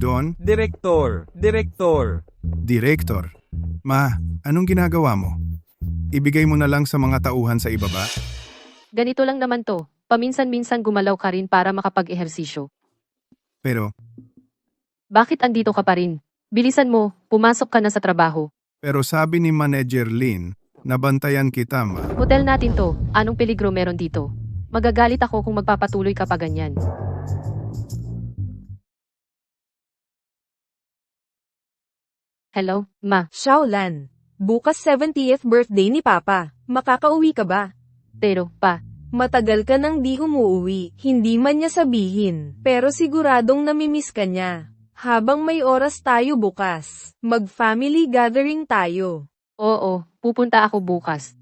Don, Direktor. Director. Ma, anong ginagawa mo? Ibigay mo na lang sa mga tauhan sa ibaba? Ganito lang naman to. Paminsan-minsan gumalaw ka rin para makapag-ehersisyo. Pero Bakit andito ka pa rin? Bilisan mo, pumasok ka na sa trabaho. sabi ni Manager Lin, nabantayan kita, ma. Hotel natin to. Anong peligro meron dito? Magagalit ako kung magpapatuloy ka pa ganyan. Hello, ma. Shaolan, bukas 70th birthday ni Papa. Makakauwi ka ba? Pero, pa, Matagal ka nang di umuuwi, hindi man niya sabihin, pero siguradong namimiss ka niya. Habang may oras tayo bukas, mag-family gathering tayo. oo, pupunta ako bukas.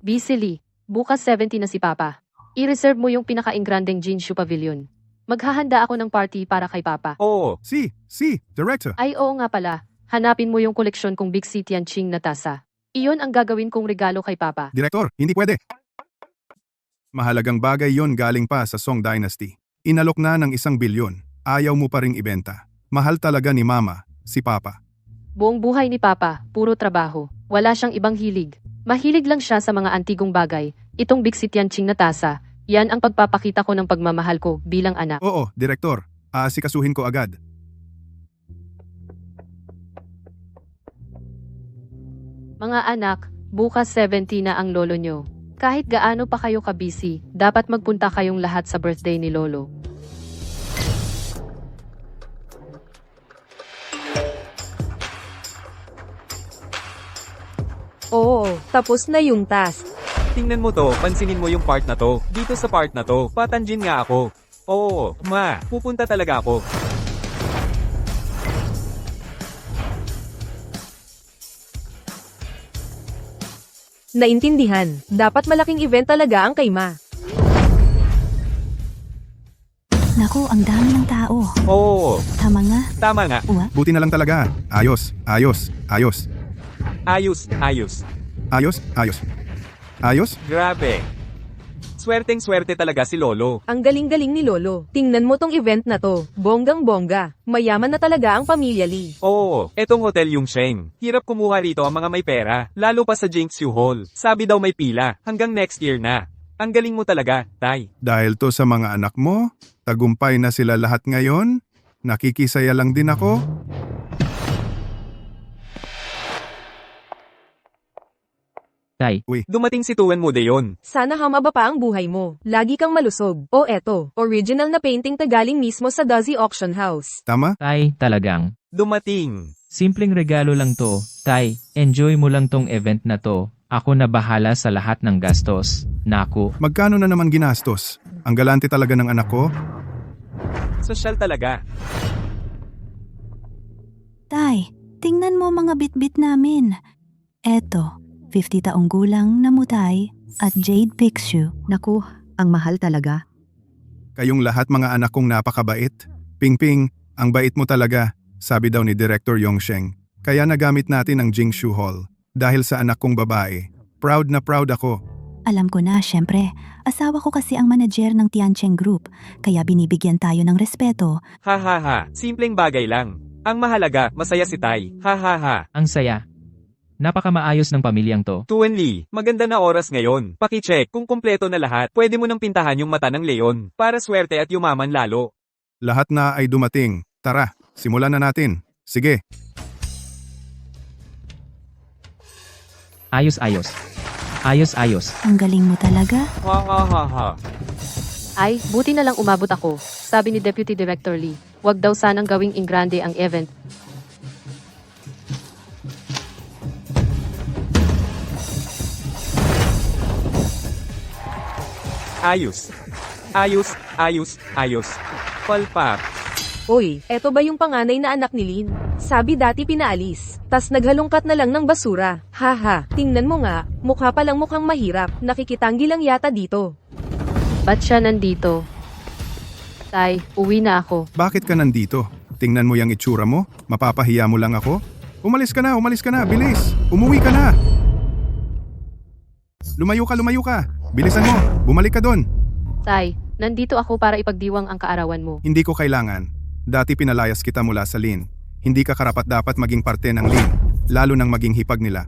Busily, bukas 70 na si Papa. I-reserve mo yung pinaka-ingrandeng Jinshu Pavilion. Maghahanda ako ng party para kay Papa. Oo. Si, Director. Ay oo nga pala, hanapin mo yung koleksyon kong Big C Tianqing na tasa. Iyon ang gagawin kong regalo kay Papa. Director, hindi pwede. Mahalagang bagay yon galing pa sa Song Dynasty. Inalok na ng 1 bilyon. Ayaw mo pa ring ibenta. Mahal talaga ni Mama, si Papa. Buong buhay ni Papa, puro trabaho. Wala siyang ibang hilig. Mahilig lang siya sa mga antigong bagay. Itong Big C Tianqing na tasa, yan ang pagpapakita ko ng pagmamahal ko bilang anak. Oo, Director. Aasikasuhin ko agad. Mga anak, bukas 70 na ang lolo nyo. Kahit gaano pa kayo ka-busy, dapat magpunta kayong lahat sa birthday ni lolo. Oo, tapos na yung task. Tingnan mo to, pansinin mo yung part na to. Dito sa part na to, patanjin nga ako. Oo, ma, pupunta talaga ako. Naintindihan, dapat malaking event talaga ang kay Ma. Naku, ang dami ng tao. Oo, Tama nga. tama nga. Uwa, Buti na lang talaga. Ayos. Ayos. Grabe. Swerteng-swerte talaga si Lolo. Ang galing-galing ni Lolo. Tingnan mo tong event na to. Bonggang-bongga. Mayaman na talaga ang pamilya Lee. Oo, etong hotel yung Sheng. Hirap kumuha rito ang mga may pera, lalo pa sa Jinxu Hall. Sabi daw may pila, hanggang next year na. Ang galing mo talaga, Tay. Dahil to sa mga anak mo, tagumpay na sila lahat ngayon. Nakikisaya lang din ako. Tay, Dumating si Tuan mo de yon. Sana humaba pa ang buhay mo. Lagi kang malusog. O eto, original na painting tagaling mismo sa Duzzy Auction House. Tama? Tay, talagang. Dumating. Simpleng regalo lang to. Tay, enjoy mo lang tong event na to. Ako na bahala sa lahat ng gastos. Naku, Magkano na naman ginastos? Ang galante talaga ng anak ko. Sosyal talaga. Tay, tingnan mo mga bitbit namin. Eto, 50 taong gulang na mutay at jade pixie. Naku, ang mahal talaga. Kayong lahat mga anak kong napakabait. Pingping, ang bait mo talaga, sabi daw ni Director Yongsheng. Kaya nagamit natin ang Jingshu Hall. Dahil sa anak kong babae. Proud na proud ako. Alam ko na, syempre. Asawa ko kasi ang manager ng Tiancheng Group, kaya binibigyan tayo ng respeto. Ha ha ha, simpleng bagay lang. Ang mahalaga, masaya si Tay. Ha ha ha. ang saya. Napakamaayos ng pamilyang to. Tuan Lee, maganda na oras ngayon. Paki-check kung kumpleto na lahat. Pwede mo nang pintahan yung mata ng leon. Para swerte at yumaman lalo. Lahat na ay dumating. Tara, simulan na natin. Sige. Ayos. Ang galing mo talaga. Ha ha ha ha. Ay, buti na lang umabot ako, sabi ni Deputy Director Lee. Huwag daw sanang gawing ingrande ang event. Ayos. Palpak. Oy, eto ba yung panganay na anak ni Lin? Sabi dati pinaalis, tas naghalongkat na lang ng basura. Haha, tingnan mo nga, mukha palang mukhang mahirap, nakikitanggi lang yata dito. Ba't siya nandito? Tay, uwi na ako. Bakit ka nandito? Tingnan mo yung itsura mo. Mapapahiya mo lang ako. Umalis ka na. Bilis. Umuwi ka na. Lumayo ka. Bilisan mo! Bumalik ka doon! Tay, nandito ako para ipagdiwang ang kaarawan mo. Hindi ko kailangan. Dati pinalayas kita mula sa Lin. Hindi ka karapat-dapat maging parte ng Lin, lalo nang maging hipag nila.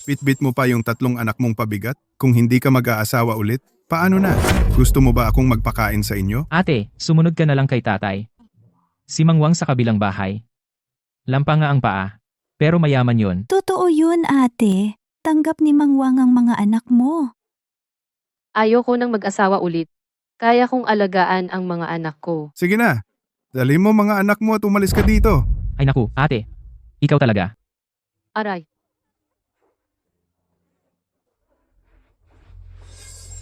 Bitbit mo pa yung 3 anak mong pabigat? Kung hindi ka mag-aasawa ulit, paano na? Gusto mo ba akong magpakain sa inyo? Ate, sumunod ka na lang kay tatay. Si Mangwang sa kabilang bahay. Lampa nga ang paa. Pero mayaman yon. Totoo yun, ate. Tanggap ni Mangwang ang mga anak mo. Ayoko nang mag-asawa ulit. Kaya kong alagaan ang mga anak ko. Sige na. Dali mo mga anak mo at umalis ka dito. Ay naku, ate. Ikaw talaga. Aray.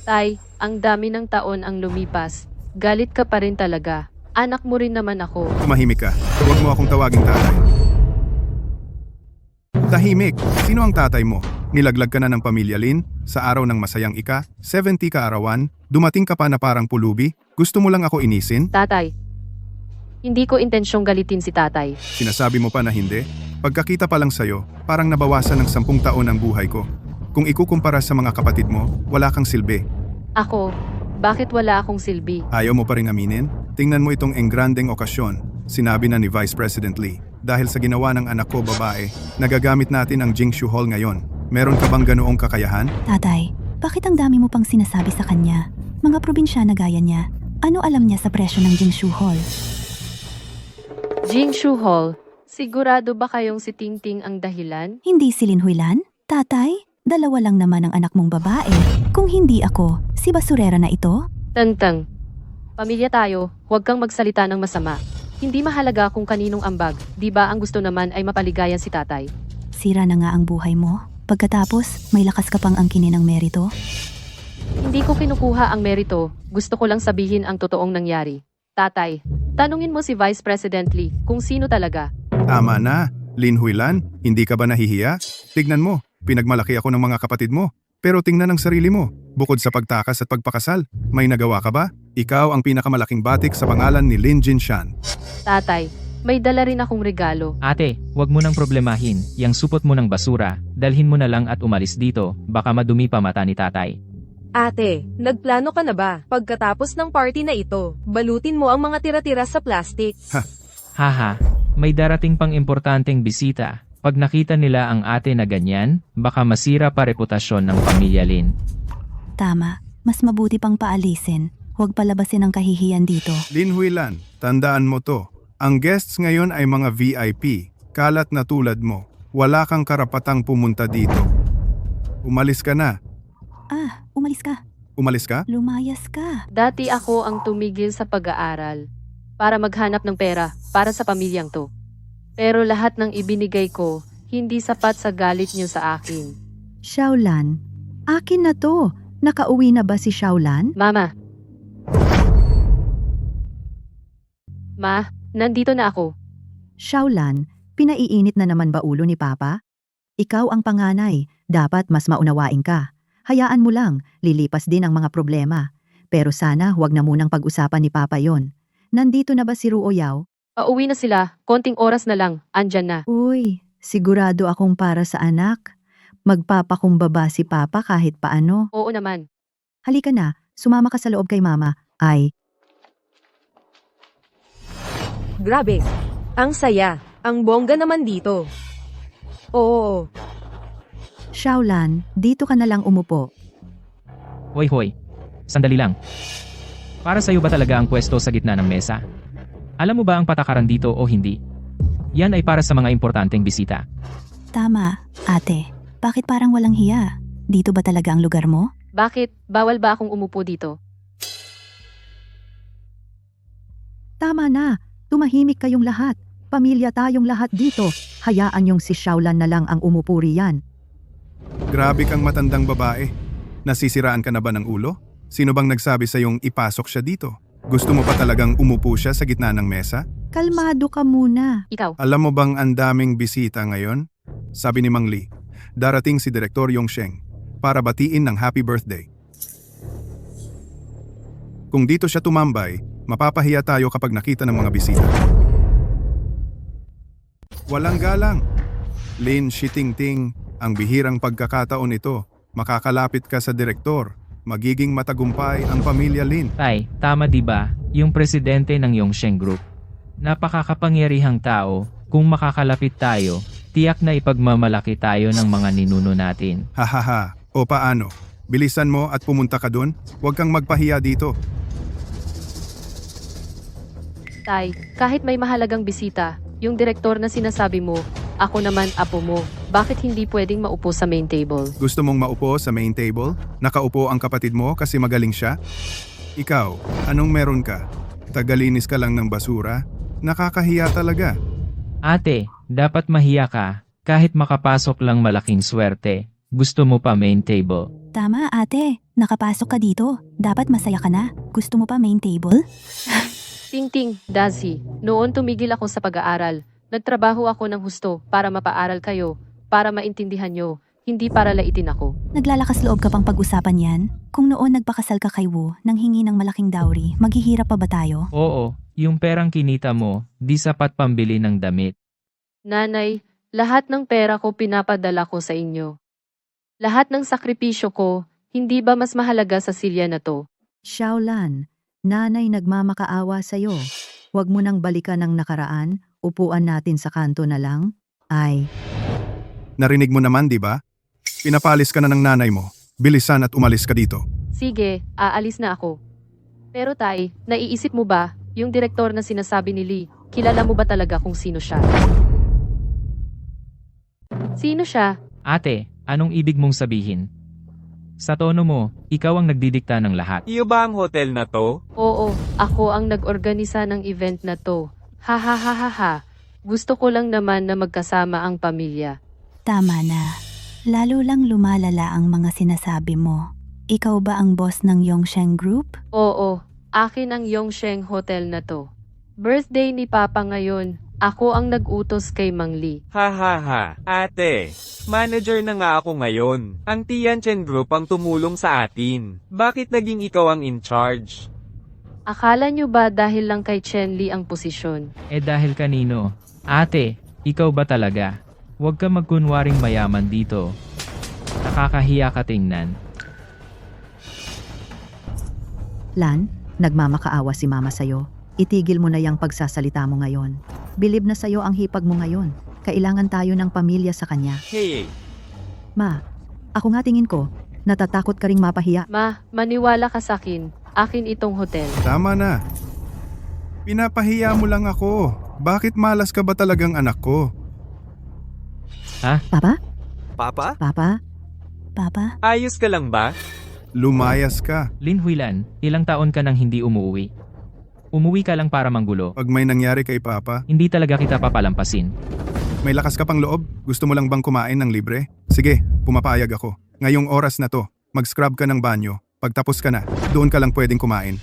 Tay, ang dami ng taon ang lumipas. Galit ka pa rin talaga. Anak mo rin naman ako. Tumahimik ka. Huwag mo akong tawaging tatay. Tahimik. Sino ang tatay mo? Nilaglag ka na ng pamilya Lin? Sa araw ng masayang ika? 70 kaarawan? Dumating ka pa na parang pulubi? Gusto mo lang ako inisin? Tatay. Hindi ko intensyong galitin si tatay. Sinasabi mo pa na hindi? Pagkakita pa lang sa'yo, parang nabawasan ng 10 taon ang buhay ko. Kung ikukumpara sa mga kapatid mo, wala kang silbi. Ako, bakit wala akong silbi? Ayaw mo pa rin aminin? Tingnan mo itong engrandeng okasyon. Sinabi na ni Vice President Lee. Dahil sa ginawa ng anak ko babae, nagagamit natin ang Jingshu Hall ngayon. Meron ka bang ganoong kakayahan? Tatay, bakit ang dami mo pang sinasabi sa kanya? Mga probinsyana gaya niya. Ano alam niya sa presyo ng Jingshu Hall? Jingshu Hall, sigurado ba kayong si Tingting ang dahilan? Hindi si Lin Huilan? Tatay, 2 lang naman ang anak mong babae. Kung hindi ako, si basurera na ito? Tang-tang. Pamilya tayo, huwag kang magsalita ng masama. Hindi mahalaga kung kaninong ambag, di ba ang gusto naman ay mapaligayan si tatay? Sira na nga ang buhay mo. Pagkatapos, may lakas ka pang angkinin ng merito? Hindi ko kinukuha ang merito, gusto ko lang sabihin ang totoong nangyari. Tatay, tanungin mo si Vice President Lee kung sino talaga. Tama na. Lin Huilan, hindi ka ba nahihiya? Tignan mo, pinagmalaki ako ng mga kapatid mo. Pero tingnan ang sarili mo. Bukod sa pagtakas at pagpakasal, may nagawa ka ba? Ikaw ang pinakamalaking batik sa pangalan ni Lin Jinshan. Tatay, may dala rin akong regalo. Ate, wag mo nang problemahin. Yang supot mo ng basura, dalhin mo na lang at umalis dito. Baka madumi pa mata ni tatay. Ate, nagplano ka na ba? Pagkatapos ng party na ito, balutin mo ang mga tira-tira sa plastic. Haha, may darating pang importanteng bisita. Pag nakita nila ang ate na ganyan, baka masira pa reputasyon ng pamilya Lin. Tama, mas mabuti pang paalisin. Huwag palabasin ang kahihiyan dito. Lin Huilan, tandaan mo to. Ang guests ngayon ay mga VIP. Kalat na tulad mo. Wala kang karapatang pumunta dito. Umalis ka na. Umalis ka. Umalis ka? Lumayas ka. Dati ako ang tumigil sa pag-aaral para maghanap ng pera para sa pamilyang to. Pero lahat ng ibinigay ko, hindi sapat sa galit niyo sa akin. Xiaolan, akin na to. Nakauwi na ba si Xiaolan? Mama. Ma, nandito na ako. Xiaolan, pinaiinit na naman ba ulo ni Papa? Ikaw ang panganay, dapat mas maunawain ka. Hayaan mo lang, lilipas din ang mga problema. Pero sana huwag na munang pag-usapan ni Papa yon. Nandito na ba si Ruo Yao? Pauwi na sila, konting oras na lang, andyan na. Uy, sigurado akong para sa anak. Magpapakumbaba si Papa kahit paano. Oo naman. Halika na, sumama ka sa loob kay Mama. Ay, Grabe, ang saya, ang bongga naman dito. Oo, Xiaolan, dito ka na lang umupo. Hoy hoy, sandali lang. Para sa'yo ba talaga ang pwesto sa gitna ng mesa? Alam mo ba ang patakaran dito o hindi? Yan ay para sa mga importanteng bisita. Tama, ate. Bakit parang walang hiya? Dito ba talaga ang lugar mo? Bakit? Bawal ba akong umupo dito? Tama na, tumahimik kayong lahat. Pamilya tayong lahat dito. Hayaan yung si Xiaolan na lang ang umupo riyan. Grabe kang matandang babae. Nasisiraan ka na ba ng ulo? Sino bang nagsabi sa iyong ipasok siya dito? Gusto mo pa talagang umupo siya sa gitna ng mesa? Kalmado ka muna. Ikaw. Alam mo bang ang daming bisita ngayon? Sabi ni Mang Lee, darating si Direktor Yongsheng para batiin ng happy birthday. Kung dito siya tumambay, mapapahiya tayo kapag nakita ng mga bisita. Walang galang. Lin Shitingting, ang bihirang pagkakataon ito. Makakalapit ka sa direktor. Magiging matagumpay ang pamilya Lin. Tay, tama di ba? Yung presidente ng Yongsheng Group. Napakakapangyarihang tao, kung makakalapit tayo, tiyak na ipagmamalaki tayo ng mga ninuno natin. Hahaha. O paano? Bilisan mo at pumunta ka dun. Huwag kang magpahiya dito. Tay, kahit may mahalagang bisita, yung direktor na sinasabi mo, ako naman apo mo, bakit hindi pwedeng maupo sa main table? Gusto mong maupo sa main table? Nakaupo ang kapatid mo kasi magaling siya? Ikaw, anong meron ka? Tagalinis ka lang ng basura? Nakakahiya talaga. Ate, dapat mahiya ka, kahit makapasok lang malaking swerte. Gusto mo pa main table. Tama ate, nakapasok ka dito. Dapat masaya ka na. Gusto mo pa main table? Ting-ting, Dazi, noon tumigil ako sa pag-aaral. Nagtrabaho ako ng husto para mapaaral kayo, para maintindihan nyo, hindi para laitin ako. Naglalakas loob ka pang pag-usapan yan? Kung noon nagpakasal ka kay Wu nang hingi ng malaking dowry, maghihirap pa ba tayo? Oo, yung perang kinita mo, di sapat pambili ng damit. Nanay, lahat ng pera ko pinapadala ko sa inyo. Lahat ng sakripisyo ko, hindi ba mas mahalaga sa silya na to? Xiaolan, nanay nagmamakaawa sa'yo. Huwag mo nang balikan ang nakaraan, upuan natin sa kanto na lang. Ay, Narinig mo naman, di ba? Pinapalis ka na ng nanay mo. Bilisan at umalis ka dito. Sige, aalis na ako. Pero tay, naiisip mo ba, yung direktor na sinasabi ni Lee, kilala mo ba talaga kung sino siya? Sino siya? Ate, anong ibig mong sabihin? Sa tono mo, ikaw ang nagdidikta ng lahat. Iyo ba ang hotel na to? Oo, ako ang nag-organisa ng event na to. Ha ha ha ha ha. Gusto ko lang naman na magkasama ang pamilya. Tama na. Lalo lang lumalala ang mga sinasabi mo. Ikaw ba ang boss ng Yongsheng Group? Oo, akin ang Yongsheng Hotel na to. Birthday ni Papa ngayon. Ako ang nag-utos kay Mang Lee. Ha ha ha. Ate, manager na nga ako ngayon. Ang Tianchen Group ang tumulong sa atin. Bakit naging ikaw ang in charge? Akala nyo ba dahil lang kay Chen Li ang posisyon? Eh dahil kanino? Ate, ikaw ba talaga? Huwag ka magkunwaring mayaman dito. Nakakahiya ka tingnan. Lan, nagmamakaawa si mama sa'yo. Itigil mo na yung pagsasalita mo ngayon. Bilib na sa'yo ang hipag mo ngayon. Kailangan tayo ng pamilya sa kanya. Hey, Ma, ako nga tingin ko, natatakot ka ring mapahiya. Ma, maniwala ka sa akin. Akin itong hotel. Tama na. Pinapahiya mo lang ako. Bakit malas ka ba talagang anak ko? Papa? Papa? Papa? Papa? Ayos ka lang ba? Lumayas ka. Lin Huilan, ilang taon ka nang hindi umuwi? Umuwi ka lang para manggulo. Pag may nangyari kay Papa, Hindi talaga kita papalampasin. may lakas ka pang loob? Gusto mo lang bang kumain ng libre? Sige, pumapayag ako. Ngayong oras na to, mag-scrub ka ng banyo. Pagtapos ka na, doon ka lang pwedeng kumain.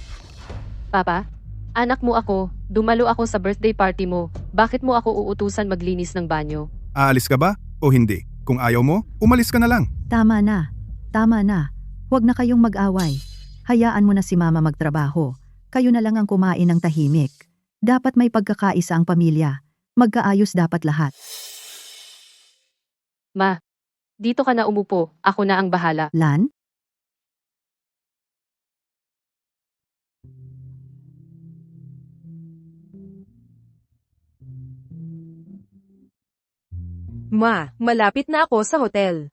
Papa, anak mo ako. Dumalo ako sa birthday party mo. Bakit mo ako uutusan maglinis ng banyo? Aalis ka ba o hindi? Kung ayaw mo, umalis ka na lang. Tama na. Tama na. Huwag na kayong mag-away. Hayaan mo na si mama magtrabaho. Kayo na lang ang kumain ng tahimik. Dapat may pagkakaisa ang pamilya. Magkaayos dapat lahat. Ma, dito ka na umupo. Ako na ang bahala. Lan? Ma, malapit na ako sa hotel.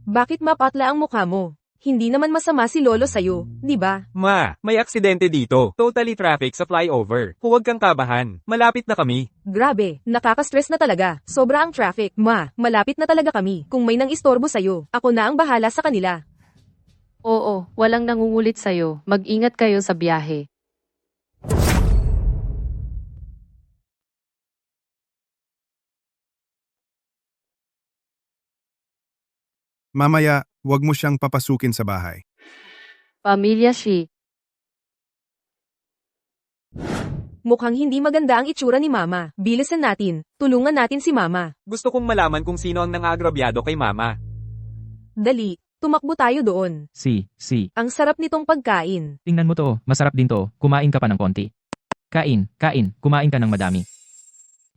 Bakit mapatla ang mukha mo? Hindi naman masama si Lolo sa'yo, di ba? Ma, may aksidente dito. Totally traffic sa flyover. Huwag kang kabahan. Malapit na kami. Grabe, nakaka-stress na talaga. Sobra ang traffic. Ma, malapit na talaga kami. Kung may nang istorbo sa'yo, ako na ang bahala sa kanila. Oo, walang nangungulit sa'yo. Mag-ingat kayo sa biyahe. Mamaya, huwag mo siyang papasukin sa bahay. Pamilya Shi. Mukhang hindi maganda ang itsura ni Mama. Bilisan natin. Tulungan natin si Mama. Gusto kong malaman kung sino ang nangagrabyado kay Mama. Dali, tumakbo tayo doon. Si. Ang sarap nitong pagkain. Tingnan mo to, masarap din to. Kumain ka pa ng konti. Kain. Kumain ka ng madami.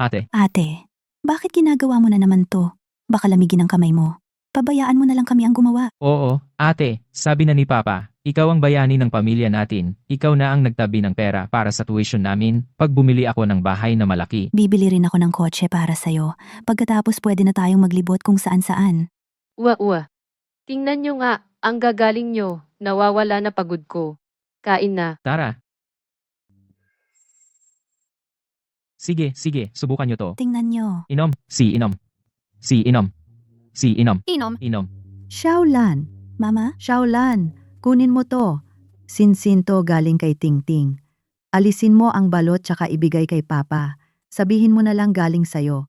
Ate, Ate, bakit ginagawa mo na naman to? Baka lamigin ang kamay mo. Pabayaan mo na lang kami ang gumawa. Oo, ate, sabi na ni Papa, ikaw ang bayani ng pamilya natin, ikaw na ang nagtabi ng pera para sa tuition namin pag bumili ako ng bahay na malaki. Bibili rin ako ng kotse para sa'yo. Pagkatapos pwede na tayong maglibot kung saan-saan. Uwa. Tingnan nyo nga, ang gagaling nyo, nawawala na pagod ko. Kain na. Tara. Sige, subukan nyo to. Tingnan nyo. Inom, inom. Inom. Xiaolan, Mama, Xiaolan, kunin mo to. Sinsin to galing kay Tingting. Alisin mo ang balot tsaka ibigay kay Papa. Sabihin mo na lang galing sayo.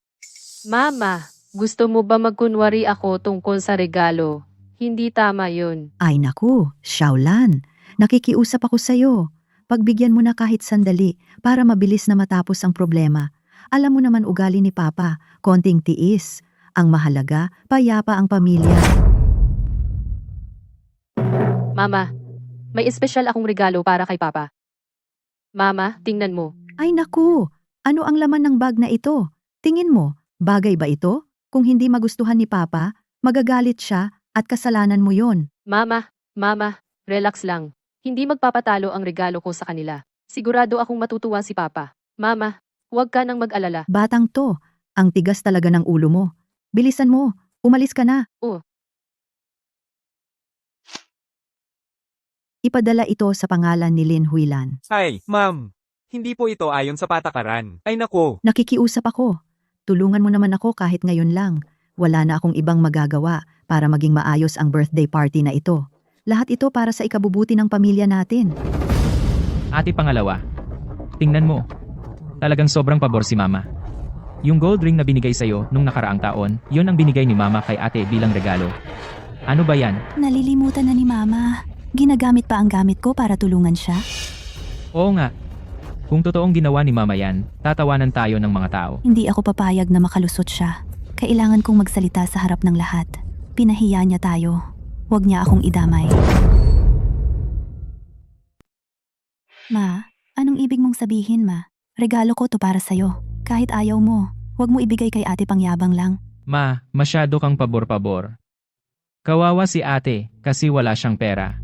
Mama, gusto mo ba magkunwari ako tungkol sa regalo? Hindi tama yun. Ay naku, Xiaolan, nakikiusap ako sayo. Pagbigyan mo na kahit sandali para mabilis na matapos ang problema. Alam mo naman ugali ni Papa, konting tiis. Ang mahalaga, payapa ang pamilya. Mama, may espesyal akong regalo para kay Papa. Mama, tingnan mo. Ay naku, ano ang laman ng bag na ito? Tingin mo, bagay ba ito? Kung hindi magustuhan ni Papa, magagalit siya at kasalanan mo yon. Mama, relax lang. Hindi magpapatalo ang regalo ko sa kanila. Sigurado akong matutuwa si Papa. Mama, huwag ka nang mag-alala. Batang to, ang tigas talaga ng ulo mo. Bilisan mo, umalis ka na. Oo. Ipadala ito sa pangalan ni Lin Huilan. Ay, ma'am. Hindi po ito ayon sa patakaran. Ay nako. Nakikiusap ako. Tulungan mo naman ako kahit ngayon lang. Wala na akong ibang magagawa para maging maayos ang birthday party na ito. Lahat ito para sa ikabubuti ng pamilya natin. Ate pangalawa, tingnan mo. Talagang sobrang pabor si Mama. Yung gold ring na binigay sa'yo nung nakaraang taon, yun ang binigay ni Mama kay ate bilang regalo. Ano ba yan? nalilimutan na ni Mama. Ginagamit pa ang gamit ko para tulungan siya. Oo nga. Kung totoong ginawa ni Mama yan, tatawanan tayo ng mga tao. Hindi ako papayag na makalusot siya. Kailangan kong magsalita sa harap ng lahat. Pinahiya niya tayo. Huwag niya akong idamay. Ma, anong ibig mong sabihin, Ma? Regalo ko to para sa'yo. Kahit ayaw mo, huwag mo ibigay kay ate pangyabang lang. Ma, masyado kang pabor-pabor. Kawawa si ate kasi wala siyang pera.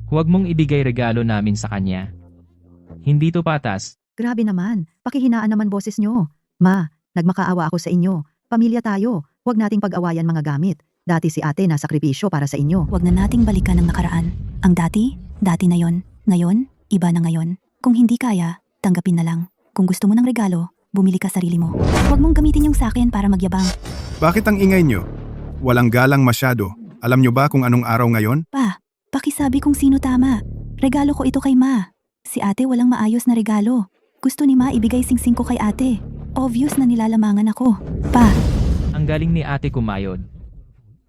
Huwag mong ibigay regalo namin sa kanya. Hindi to patas. Grabe naman, pakihinaan naman boses nyo. Ma, nagmakaawa ako sa inyo. Pamilya tayo, huwag nating pag-awayan mga gamit. Dati si ate nasakripisyo para sa inyo. Huwag na nating balikan ang nakaraan. Ang dati na yon. Ngayon, iba na ngayon. Kung hindi kaya, tanggapin na lang. Kung gusto mo ng regalo, bumili ka sarili mo. Huwag mong gamitin yung sakin para magyabang. Bakit ang ingay nyo? Walang galang masyado. Alam nyo ba kung anong araw ngayon? Pa, pakisabi kung sino tama. Regalo ko ito kay Ma. Si ate walang maayos na regalo. Gusto ni Ma ibigay singsing ko kay ate. Obvious na nilalamangan ako. Pa, Ang galing ni ate kumayod.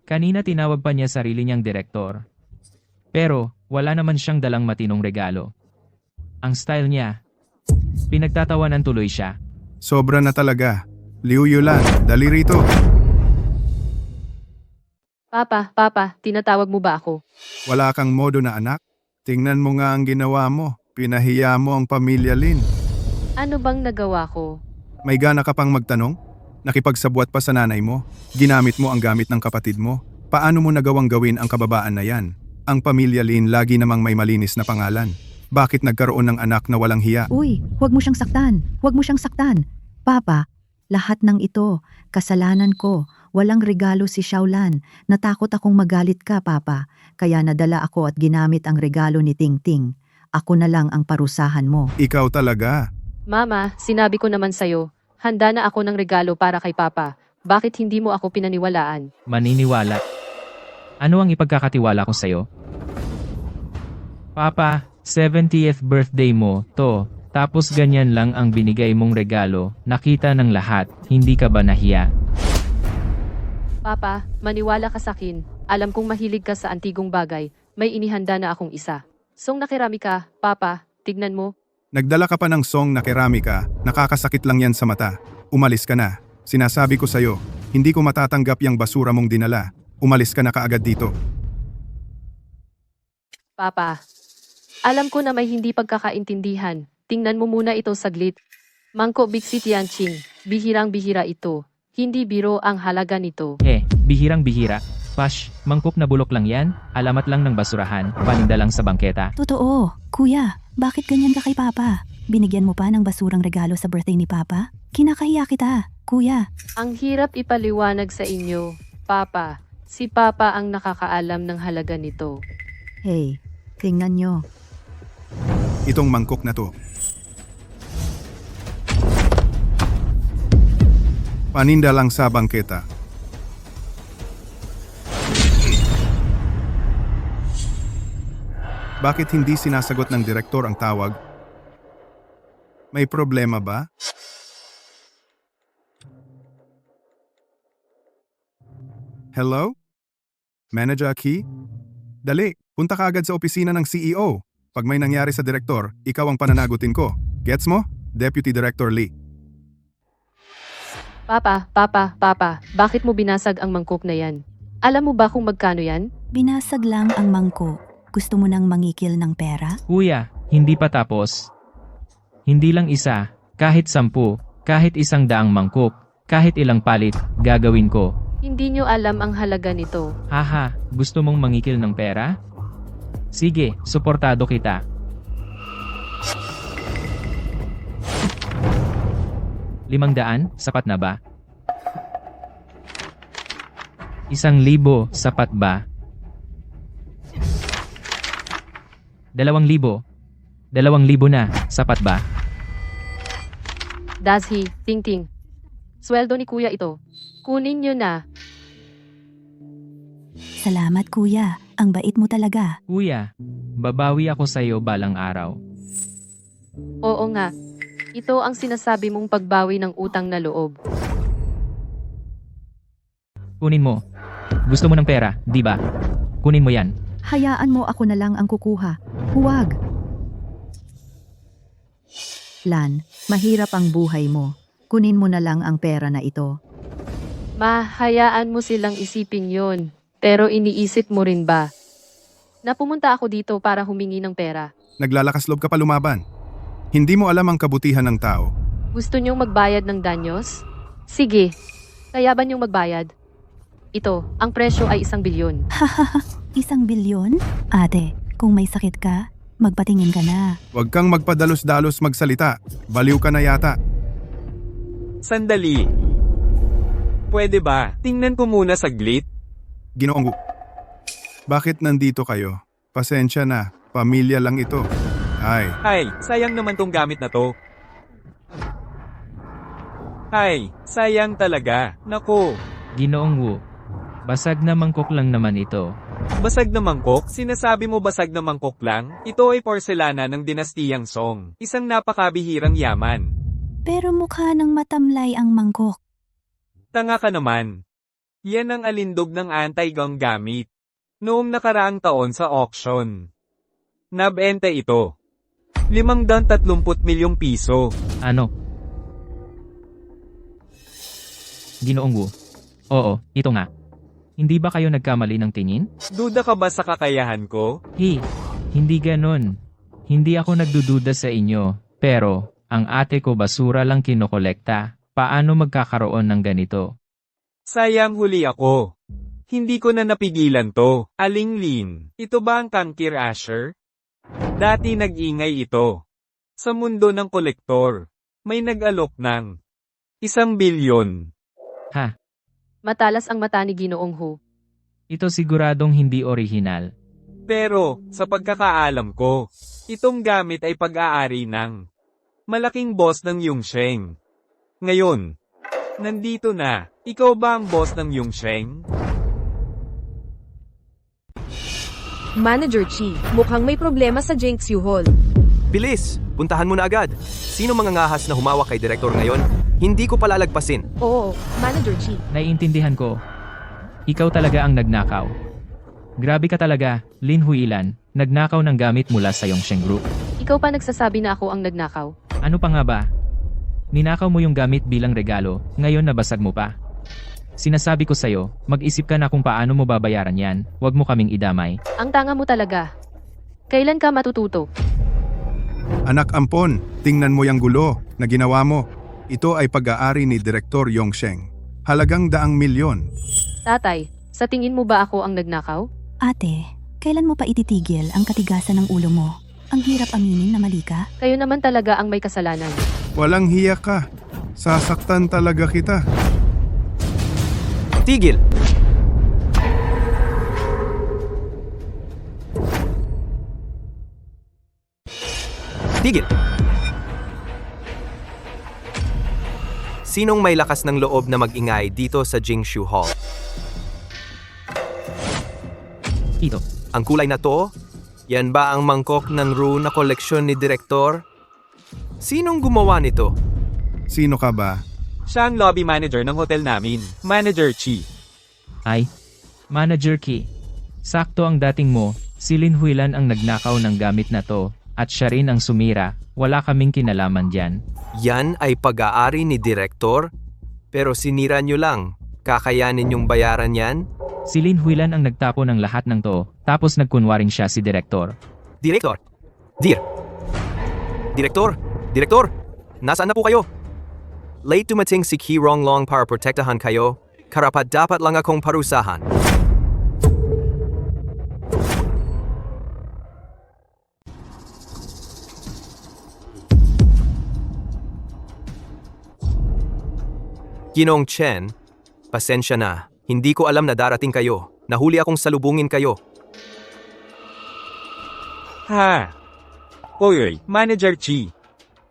Kanina tinawag pa niya sarili niyang direktor. Pero, wala naman siyang dalang matinong regalo. Ang style niya, pinagtatawanan tuloy siya. Sobra na talaga. Liu Yulan, dali rito. Papa, tinatawag mo ba ako? Wala kang modo na anak? Tingnan mo nga ang ginawa mo. Pinahiya mo ang pamilya Lin. Ano bang nagawa ko? May gana ka pang magtanong? Nakipagsabwat pa sa nanay mo? Ginamit mo ang gamit ng kapatid mo? Paano mo nagawang gawin ang kababaan na yan? Ang pamilya Lin lagi namang may malinis na pangalan. Bakit nagkaroon ng anak na walang hiya? Uy, huwag mo siyang saktan. Huwag mo siyang saktan. Papa, lahat ng ito, kasalanan ko. Walang regalo si Xiaolan. Natakot akong magalit ka, Papa. Kaya nadala ako at ginamit ang regalo ni Tingting. Ako na lang ang parusahan mo. Ikaw talaga. Mama, sinabi ko naman sa'yo, handa na ako ng regalo para kay Papa. Bakit hindi mo ako pinaniwalaan? Maniniwala. Ano ang ipagkakatiwala ko sa'yo? Papa, 70th birthday mo, to. Tapos ganyan lang ang binigay mong regalo. Nakita ng lahat, hindi ka ba nahiya? Papa, maniwala ka sa akin. Alam kong mahilig ka sa antigong bagay. May inihanda na akong isa. Song nakirami ka, Papa. Tignan mo. Nagdala ka pa ng song na keramika, nakakasakit lang yan sa mata. Umalis ka na. Sinasabi ko sa'yo, hindi ko matatanggap yung basura mong dinala. Umalis ka na kaagad dito. Papa, alam ko na may hindi pagkakaintindihan. Tingnan mo muna ito saglit. Mangko Bixi Tianqing, bihirang-bihira ito. Hindi biro ang halaga nito. Bihirang-bihira. Pash, mangkok na bulok lang yan, alamat lang ng basurahan, paninda lang sa bangketa. Totoo. Kuya, bakit ganyan ka kay Papa? Binigyan mo pa ng basurang regalo sa birthday ni Papa? Kinakahiya kita, kuya. Ang hirap ipaliwanag sa inyo, Papa. Si Papa ang nakakaalam ng halaga nito. Hey, tingnan nyo. Itong mangkok na to. Paninda lang sa bangketa. Bakit hindi sinasagot ng direktor ang tawag? May problema ba? Hello? Manager Key? Dali, punta ka agad sa opisina ng CEO. Pag may nangyari sa direktor, ikaw ang pananagutin ko. Gets mo? Deputy Director Lee. Papa, bakit mo binasag ang mangkok na yan? Alam mo ba kung magkano yan? Binasag lang ang mangkok. Gusto mo nang mangikil ng pera? Kuya, hindi pa tapos. Hindi lang isa, kahit 10, kahit 100 mangkok, kahit ilang palit, gagawin ko. Hindi nyo alam ang halaga nito. Haha, gusto mong mangikil ng pera? Sige, suportado kita. $500, sapat na ba? 1,000, sapat ba? 2,000. 2,000 na, sapat ba? Dazhi, Ting. Sweldo ni kuya ito. Kunin nyo na. Salamat kuya, ang bait mo talaga. Kuya, babawi ako sa iyo balang araw. Oo nga. Ito ang sinasabi mong pagbawi ng utang na loob. Kunin mo. Gusto mo ng pera, di ba? Kunin mo yan. Hayaan mo ako na lang ang kukuha. Huwag. Lan, mahirap ang buhay mo. Kunin mo na lang ang pera na ito. Mahayaan mo silang isipin yon. Pero iniisip mo rin ba? Na pumunta ako dito para humingi ng pera. Naglalakas loob ka pa lumaban. Hindi mo alam ang kabutihan ng tao. Gusto nyong magbayad ng danyos? Sige. Kaya ba nyong magbayad? Ito, ang presyo ay 1 bilyon. 1 bilyon? Ate, kung may sakit ka, magpatingin ka na. Huwag kang magpadalos-dalos magsalita. Baliw ka na yata. Sandali. Pwede ba? Tingnan ko muna saglit. Ginoong. Bakit nandito kayo? Pasensya na. Pamilya lang ito. Hay, sayang naman tong gamit na to. Hay, sayang talaga. Nako. Ginoong Wu. Basag na mangkok lang naman ito. Basag na mangkok? Sinasabi mo basag na mangkok lang? Ito ay porselana ng dinastiyang Song. Isang napakabihirang yaman. Pero mukha ng matamlay ang mangkok. Tanga ka naman. Yan ang alindog ng anti-gang gamit. Noong nakaraang taon sa auction. Nabenta ito. 530 milyong piso. Ano? Ginoong Wu. Oo, ito nga. Hindi ba kayo nagkamali ng tingin? Duda ka ba sa kakayahan ko? Hindi ganon. Hindi ako nagdududa sa inyo. Pero, ang ate ko basura lang kinokolekta. Paano magkakaroon ng ganito? Sayang huli ako. Hindi ko na napigilan to. Aling Lin, ito ba ang Kankir Asher? Dati nag-ingay ito. Sa mundo ng kolektor, may nag-alok ng 1 bilyon. Ha? Matalas ang mata ni Ginoong Hu. Ito siguradong hindi orihinal. Pero, sa pagkakaalam ko, itong gamit ay pag-aari ng malaking boss ng Yongsheng. Ngayon, nandito na. Ikaw ba ang boss ng Yongsheng? Manager Chi, mukhang may problema sa Jinx Hall. Bilis! Puntahan mo na agad. Sino mga ngahas na humawak kay Direktor ngayon? Hindi ko palalagpasin. Oo, Manager Chi. Naiintindihan ko. Ikaw talaga ang nagnakaw. Grabe ka talaga, Lin Huilan. Nagnakaw ng gamit mula sa Yongsheng Group. Ikaw pa nagsasabi na ako ang nagnakaw. Ano pa nga ba? Ninakaw mo yung gamit bilang regalo, ngayon nabasag mo pa. Sinasabi ko sa'yo, mag-isip ka na kung paano mo babayaran yan, huwag mo kaming idamay. Ang tanga mo talaga. Kailan ka matututo? Anak ampon, tingnan mo yung gulo na ginawa mo. Ito ay pag-aari ni Direktor Yongsheng. Halagang 100 milyon. Tatay, Sa tingin mo ba ako ang nagnakaw? Ate, kailan mo pa ititigil ang katigasan ng ulo mo? Ang hirap aminin na mali ka. Kayo naman talaga ang may kasalanan. Walang hiya ka. Sasaktan talaga kita. Tigil! Tigil! Sinong may lakas ng loob na mag-ingay dito sa Jingshu Hall? Ito. Ang kulay na to? Yan ba ang mangkok ng rune na koleksyon ni Direktor? Sinong gumawa nito? Sino ka ba? Siya ang lobby manager ng hotel namin, Manager Chi. Ay, Manager Ki. Sakto ang dating mo, si Lin Huilan ang nagnakaw ng gamit na to, at siya rin ang sumira, wala kaming kinalaman dyan. Yan ay pag-aari ni Direktor? Pero sinira nyo lang. Kakayanin yung bayaran yan? Si Lin Huilan ang nagtapo ng lahat ng to, tapos nagkunwaring siya si Direktor. Direktor! Direktor! Direktor! Nasaan na po kayo? Late dumating si Ki Ronglong para protektahan kayo. Karapat-dapat lang akong parusahan. Ginong Chen, pasensya na. Hindi ko alam na darating kayo. Nahuli akong salubungin kayo. Ha? Oy, Manager Chi.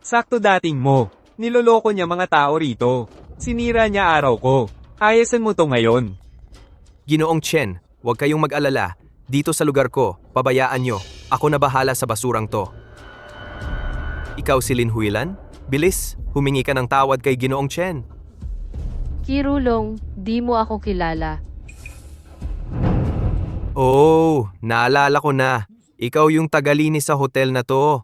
Sakto dating mo. Niloloko niya mga tao rito. Sinira niya araw ko. Ayasan mo to ngayon. Ginoong Chen, huwag kayong mag-alala. Dito sa lugar ko, pabayaan nyo. Ako na bahala sa basurang to. Ikaw si Lin Huilan? Bilis, humingi ka ng tawad kay Ginoong Chen. Kirulong, di mo ako kilala. Oh, naalala ko na. Ikaw yung tagalinis sa hotel na to.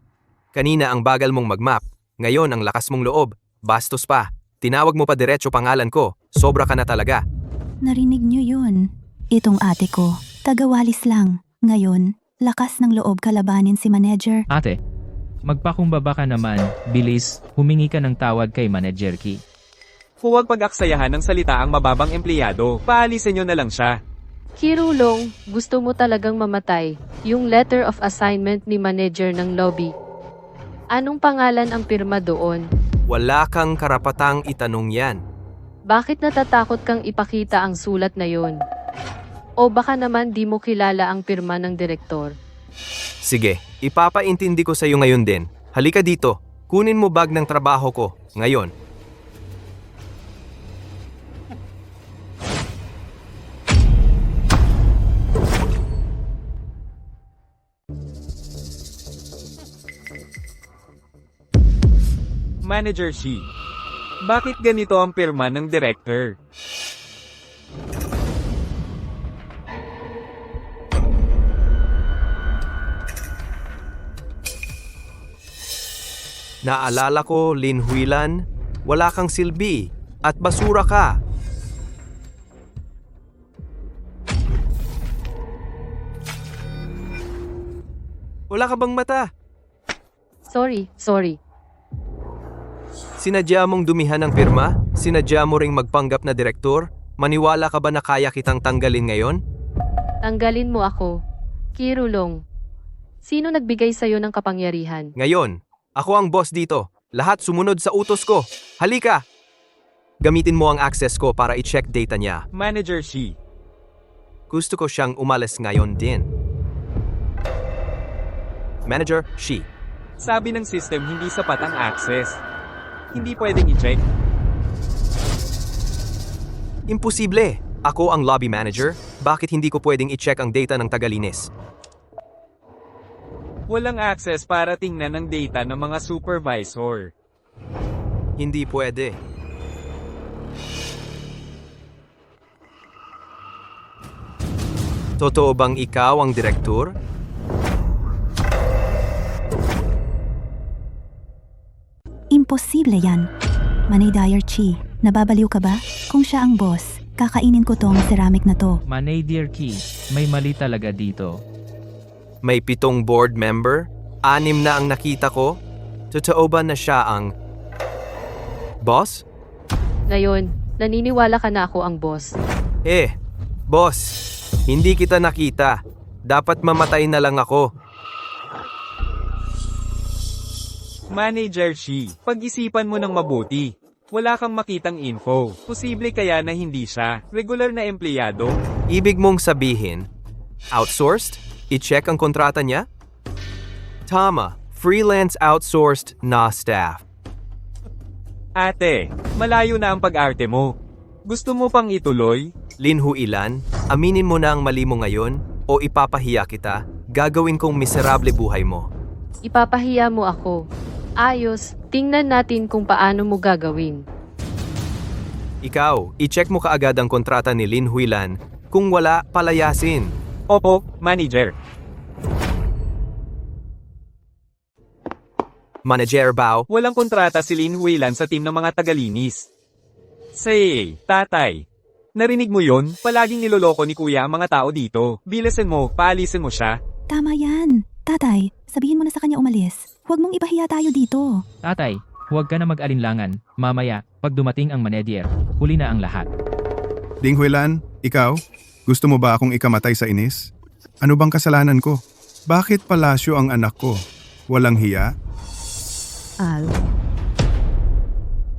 Kanina ang bagal mong mag-map. Ngayon ang lakas mong loob. Bastos pa. Tinawag mo pa diretso pangalan ko. Sobra ka na talaga. Narinig niyo yun. Itong ate ko, tagawalis lang. Ngayon, lakas ng loob kalabanin si manager. Ate, magpakumbaba ka naman, bilis, humingi ka ng tawad kay Manager Ki. Huwag pag-aksayahan ng salita ang mababang empleyado. Paalisin niyo na lang siya. Kirulong, gusto mo talagang mamatay. Yung letter of assignment ni manager ng lobby. Anong pangalan ang pirma doon? Wala kang karapatang itanong yan. Bakit natatakot kang ipakita ang sulat na yon? O baka naman di mo kilala ang pirma ng direktor? Sige, ipapaintindi ko sa iyo ngayon din. Halika dito. Kunin mo bag ng trabaho ko. Ngayon. Manager Shi. Bakit ganito ang pirma ng director? Naalala ko, Lin Huilan, wala kang silbi at basura ka. Wala ka bang mata? Sorry. Sinadya mong dumihan ng pirma? Sinadya mo ring magpanggap na direktor? Maniwala ka ba na kaya kitang tanggalin ngayon? Tanggalin mo ako. Kirulong. Sino nagbigay sa'yo ng kapangyarihan? Ngayon, ako ang boss dito. Lahat sumunod sa utos ko. Halika! Gamitin mo ang access ko para i-check data niya. Manager Shi. Gusto ko siyang umalis ngayon din. Manager, Shi. Sabi ng system hindi sapat ang access. Hindi pwedeng i-check. Imposible! Ako ang lobby manager. Bakit hindi ko pwedeng i-check ang data ng tagalinis? Walang access para tingnan ang data ng mga supervisor. Hindi pwede. Totoo bang ikaw ang direktor? Imposible yan. Manay Dyer Chi, nababaliw ka ba? Kung siya ang boss, kakainin ko tong ceramic na to. Manager Ki, may mali talaga dito. May 7 board member? 6 na ang nakita ko? Totoo ba na siya ang boss? Ngayon, naniniwala ka na ako ang boss. Boss, hindi kita nakita. Dapat mamatay na lang ako. Manager Shi, pag-isipan mo ng mabuti. Wala kang makitang info. Posible kaya na hindi siya regular na empleyado? Ibig mong sabihin, outsourced? I-check ang kontrata niya? Tama, freelance outsourced na staff. Ate, malayo na ang pag-arte mo. Gusto mo pang ituloy? Linhu Ilan, aminin mo na ang mali mo ngayon o ipapahiya kita, gagawin kong miserable buhay mo. Ipapahiya mo ako. Ayos, tingnan natin kung paano mo gagawin. Ikaw, i-check mo kaagad ang kontrata ni Lin Huilan. Kung wala, palayasin. Opo, manager. Manager Bao, Walang kontrata si Lin Huilan sa team ng mga tagalinis. Say, tatay. Narinig mo yon? Palaging niloloko ni kuya ang mga tao dito. Bilisan mo, paalisin mo siya. Tama yan. Tatay, sabihin mo na sa kanya umalis. Huwag mong ipahiya tayo dito. Tatay, huwag ka na mag-alinlangan. Mamaya, pag dumating ang manager, huli na ang lahat. Ding Huilan, ikaw? Gusto mo ba akong ikamatay sa inis? Ano bang kasalanan ko? Bakit palasyo ang anak ko? Walang hiya? Al,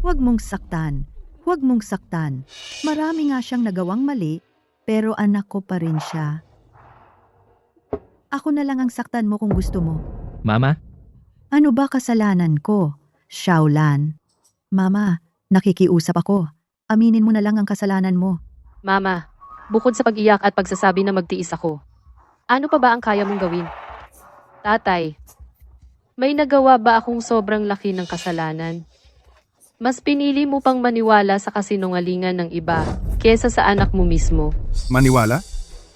huwag mong saktan. Huwag mong saktan. Marami nga siyang nagawang mali, pero anak ko pa rin siya. Ako na lang ang saktan mo kung gusto mo. Mama, Ano ba kasalanan ko? Xiaolan. Mama, nakikiusap ako. Aminin mo na lang ang kasalanan mo. Mama, bukod sa pag-iyak at pagsasabi na magtiis ako, ano pa ba ang kaya mong gawin? Tatay, may nagawa ba akong sobrang laki ng kasalanan? Mas pinili mo pang maniwala sa kasinungalingan ng iba kesa sa anak mo mismo. Maniwala?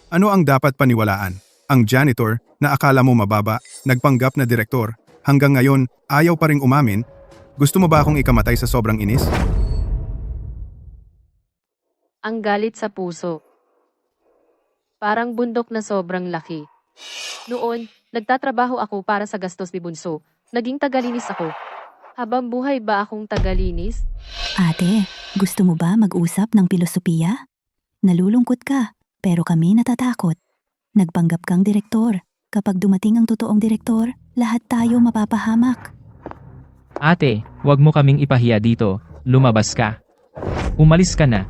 Ano ang dapat paniwalaan? Ang janitor, na akala mo mababa, nagpanggap na direktor, hanggang ngayon, ayaw pa ring umamin? Gusto mo ba akong ikamatay sa sobrang inis? Ang galit sa puso. Parang bundok na sobrang laki. Noon, nagtatrabaho ako para sa gastos ni Bunso. Naging tagalinis ako. Habang buhay ba akong tagalinis? Ate, gusto mo ba mag-usap ng pilosopiya? Nalulungkot ka, pero kami natatakot. Nagpanggap kang direktor. Kapag dumating ang totoong direktor, lahat tayo mapapahamak. ate, huwag mo kaming ipahiya dito. Lumabas ka. Umalis ka na.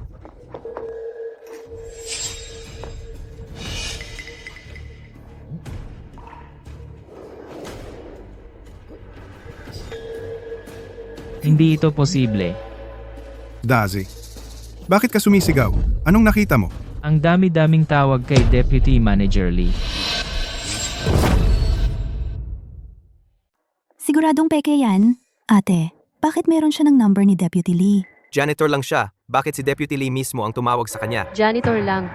Hindi ito posible. Dazi. Bakit ka sumisigaw? Anong nakita mo? Ang dami-daming tawag kay Deputy Manager Lee. Siguradong peke yan? Ate, bakit meron siya ng number ni Deputy Lee? Janitor lang siya. Bakit si Deputy Lee mismo ang tumawag sa kanya? Janitor lang.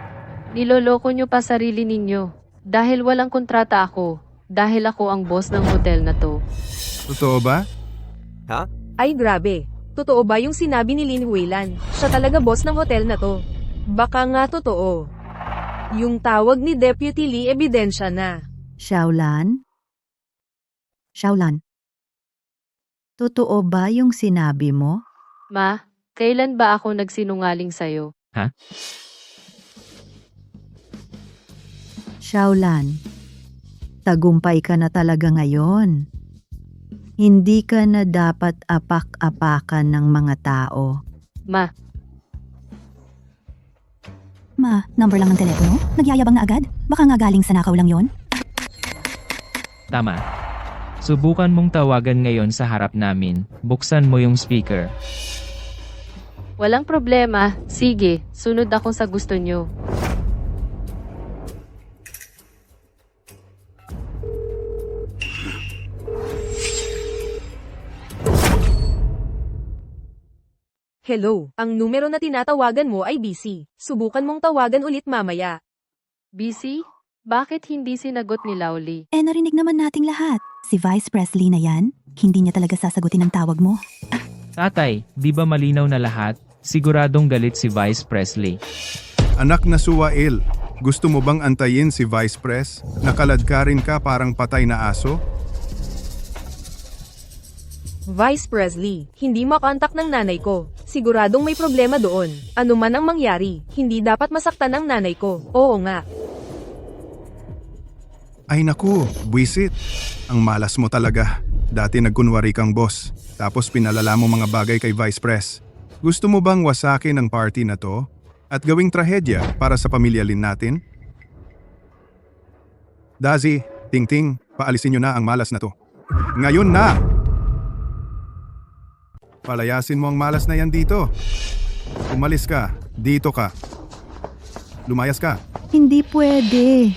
Niloloko nyo pa sarili ninyo. Dahil walang kontrata ako. Dahil ako ang boss ng hotel na to. Totoo ba? Ay grabe. Totoo ba yung sinabi ni Lin Huilan? Siya talaga boss ng hotel na to. Baka nga totoo. Yung tawag ni Deputy Lee ebidensya na. Xiaolan? Xiaolan. Totoo ba yung sinabi mo? Ma, kailan ba ako nagsinungaling sa'yo? Xiaolan, tagumpay ka na talaga ngayon. Hindi ka na dapat apak-apakan ng mga tao. Ma, Ma, number lang ng telepono? Nagyayabang na agad? Baka nga galing sa nakaw lang yon? Tama. Subukan mong tawagan ngayon sa harap namin. Buksan mo yung speaker. walang problema. Sige, sunod ako sa gusto nyo. Hello, ang numero na tinatawagan mo ay busy. Subukan mong tawagan ulit mamaya. Busy? Bakit hindi sinagot ni Lauli? Eh narinig naman nating lahat. Si Vice Presley na yan, hindi niya talaga sasagutin ang tawag mo. Tatay, di ba malinaw na lahat? Siguradong galit si Vice Presley. Anak na Suwail, gusto mo bang antayin si Vice Pres? Nakaladkarin ka parang patay na aso? Vice Presley, hindi makontak ng nanay ko. Siguradong may problema doon. Ano man ang mangyari, hindi dapat masaktan ang nanay ko. Oo nga. Ay naku, buwisit. Ang malas mo talaga. Dati nagkunwari kang boss, tapos pinalala mo mga bagay kay Vice Pres. Gusto mo bang wasakin ang party na to? At gawing trahedya para sa pamilya Lin natin? Dazi, Ting-Ting, paalisin nyo na ang malas na to. Ngayon na! Palayasin mo ang malas na yan dito. Umalis ka, dito ka. Lumayas ka. Hindi pwede.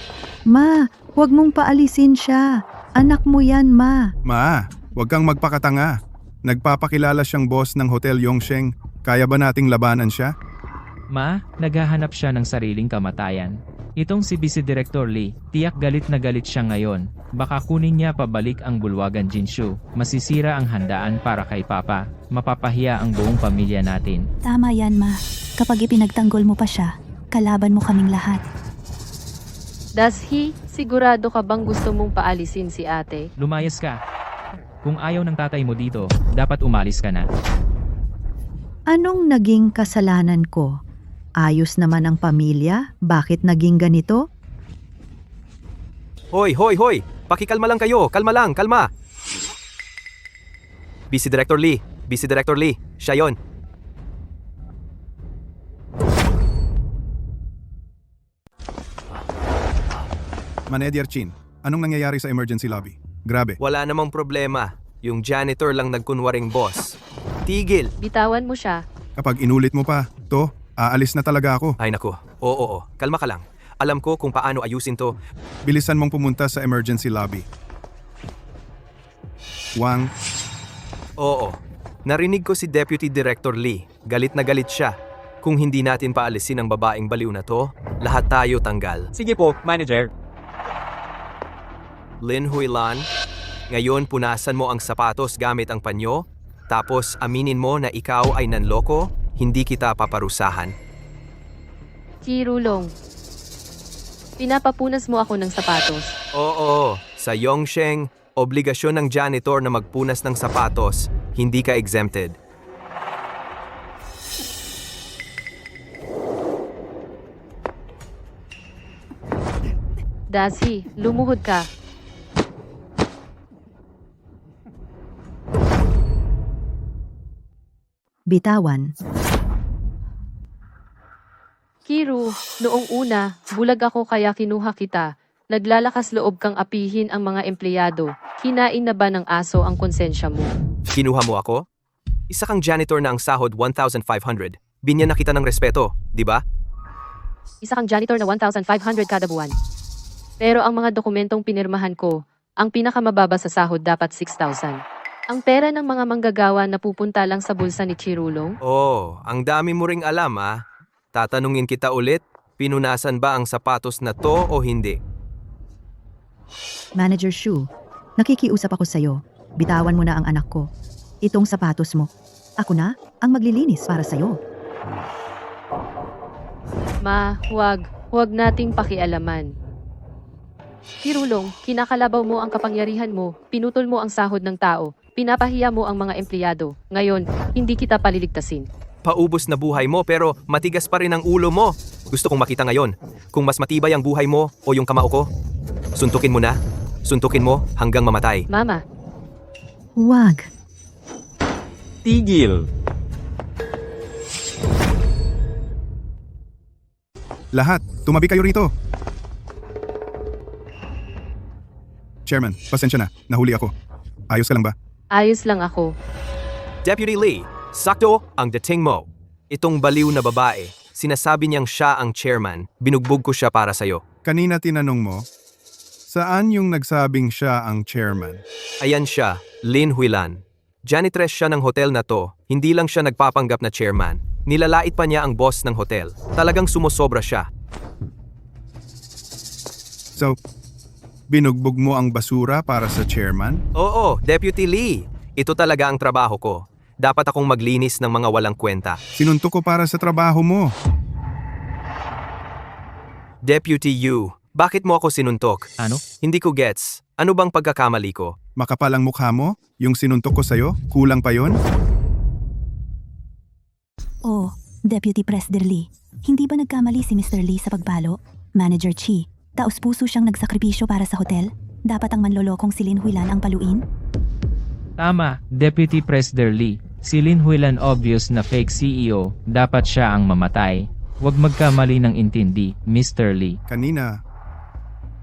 Ma, huwag mong paalisin siya. Anak mo yan, ma. Ma, huwag kang magpakatanga. Nagpapakilala siyang boss ng Hotel Yongsheng. Kaya ba nating labanan siya? Ma, naghahanap siya ng sariling kamatayan. Itong si Vice Director Lee, tiyak galit na galit siya ngayon. Baka kunin niya pabalik ang bulwagan Jinshu. Masisira ang handaan para kay Papa. Mapapahiya ang buong pamilya natin. Tama yan, ma. Kapag ipinagtanggol mo pa siya, kalaban mo kaming lahat. Dashi, sigurado ka bang gusto mong paalisin si ate? Lumayas ka. Kung ayaw ng tatay mo dito, dapat umalis ka na. Anong naging kasalanan ko? Ayos naman ang pamilya? Bakit naging ganito? Hoy, hoy, hoy! Pakikalma lang kayo, kalma lang, kalma! Vice Director Lee, siya yon. Manager Chin, anong nangyayari sa emergency lobby? Grabe. Wala namang problema. Yung janitor lang nagkunwaring boss. Tigil! Bitawan mo siya. Kapag inulit mo pa, to, aalis na talaga ako. Ay naku, oo, kalma ka lang. Alam ko kung paano ayusin to. Bilisan mong pumunta sa emergency lobby. Wang, Oo, narinig ko si Deputy Director Lee. Galit na galit siya. Kung hindi natin paalisin ang babaeng baliw na to, lahat tayo tanggal. Sige po, manager. Lin Huilan, ngayon punasan mo ang sapatos gamit ang panyo, tapos aminin mo na ikaw ay nanloko, hindi kita paparusahan. Chirulong. Pinapapunas mo ako ng sapatos. Oo, sa Yongsheng, obligasyon ng janitor na magpunas ng sapatos, hindi ka exempted. Dashi, lumuhod ka. Bitawan. Kiru, noong una, bulag ako kaya kinuha kita. Naglalakas loob kang apihin ang mga empleyado. Kinain na ba ng aso ang konsensya mo? Kinuha mo ako? Isa kang janitor na ang sahod 1,500. Binyan na kita ng respeto, di ba? Isa kang janitor na 1,500 kada buwan. Pero ang mga dokumentong pinirmahan ko, ang pinakamababa sa sahod dapat 6,000. Ang pera ng mga manggagawa na pupunta lang sa bulsa ni Chirulong? Oh, ang dami mo ring alam ah. Tatanungin kita ulit, pinunasan ba ang sapatos na to o hindi? Manager Shu, nakikiusap ako sa'yo. Bitawan mo na ang anak ko. Itong sapatos mo. Ako na ang maglilinis para sa'yo. Ma, huwag nating pakialaman. Chirulong, kinakalabaw mo ang kapangyarihan mo, pinutol mo ang sahod ng tao, pinapahiya mo ang mga empleyado. Ngayon, hindi kita paliligtasin. Paubos na buhay mo pero matigas pa rin ang ulo mo. Gusto kong makita ngayon kung mas matibay ang buhay mo o yung kamao ko. Suntukin mo na. Suntukin mo hanggang mamatay. Mama, Huwag. Tigil. lahat, tumabi kayo rito. Chairman, pasensya na. Nahuli ako. Ayos ka lang ba? ayos lang ako. Deputy Lee, sakto ang dating mo. Itong baliw na babae, sinasabi niyang siya ang chairman. Binugbog ko siya para sa'yo. Kanina tinanong mo, saan yung nagsabing siya ang chairman? Ayan siya, Lin Huilan. Janitress siya ng hotel na to. Hindi lang siya nagpapanggap na chairman. Nilalait pa niya ang boss ng hotel. Talagang sumosobra siya. So, binugbog mo ang basura para sa chairman? Oo, Deputy Lee. Ito talaga ang trabaho ko. Dapat akong maglinis ng mga walang kwenta. Sinuntok ko para sa trabaho mo. Deputy Yu, bakit mo ako sinuntok? Ano? Hindi ko gets. Ano bang pagkakamali ko? Makapal ang mukha mo? Yung sinuntok ko sa'yo? Kulang pa yon? Oh, Deputy Presider Lee, hindi ba nagkamali si Mr. Lee sa pagpalo? Manager Chi, taos-puso siyang nagsakripisyo para sa hotel? Dapat ang manlolokong si Lin Huilan ang paluin? Tama, Deputy Presider Lee. Si Lin Huilan obvious na fake CEO, dapat siya ang mamatay. Huwag magkamali ng intindi, Mr. Lee. Kanina,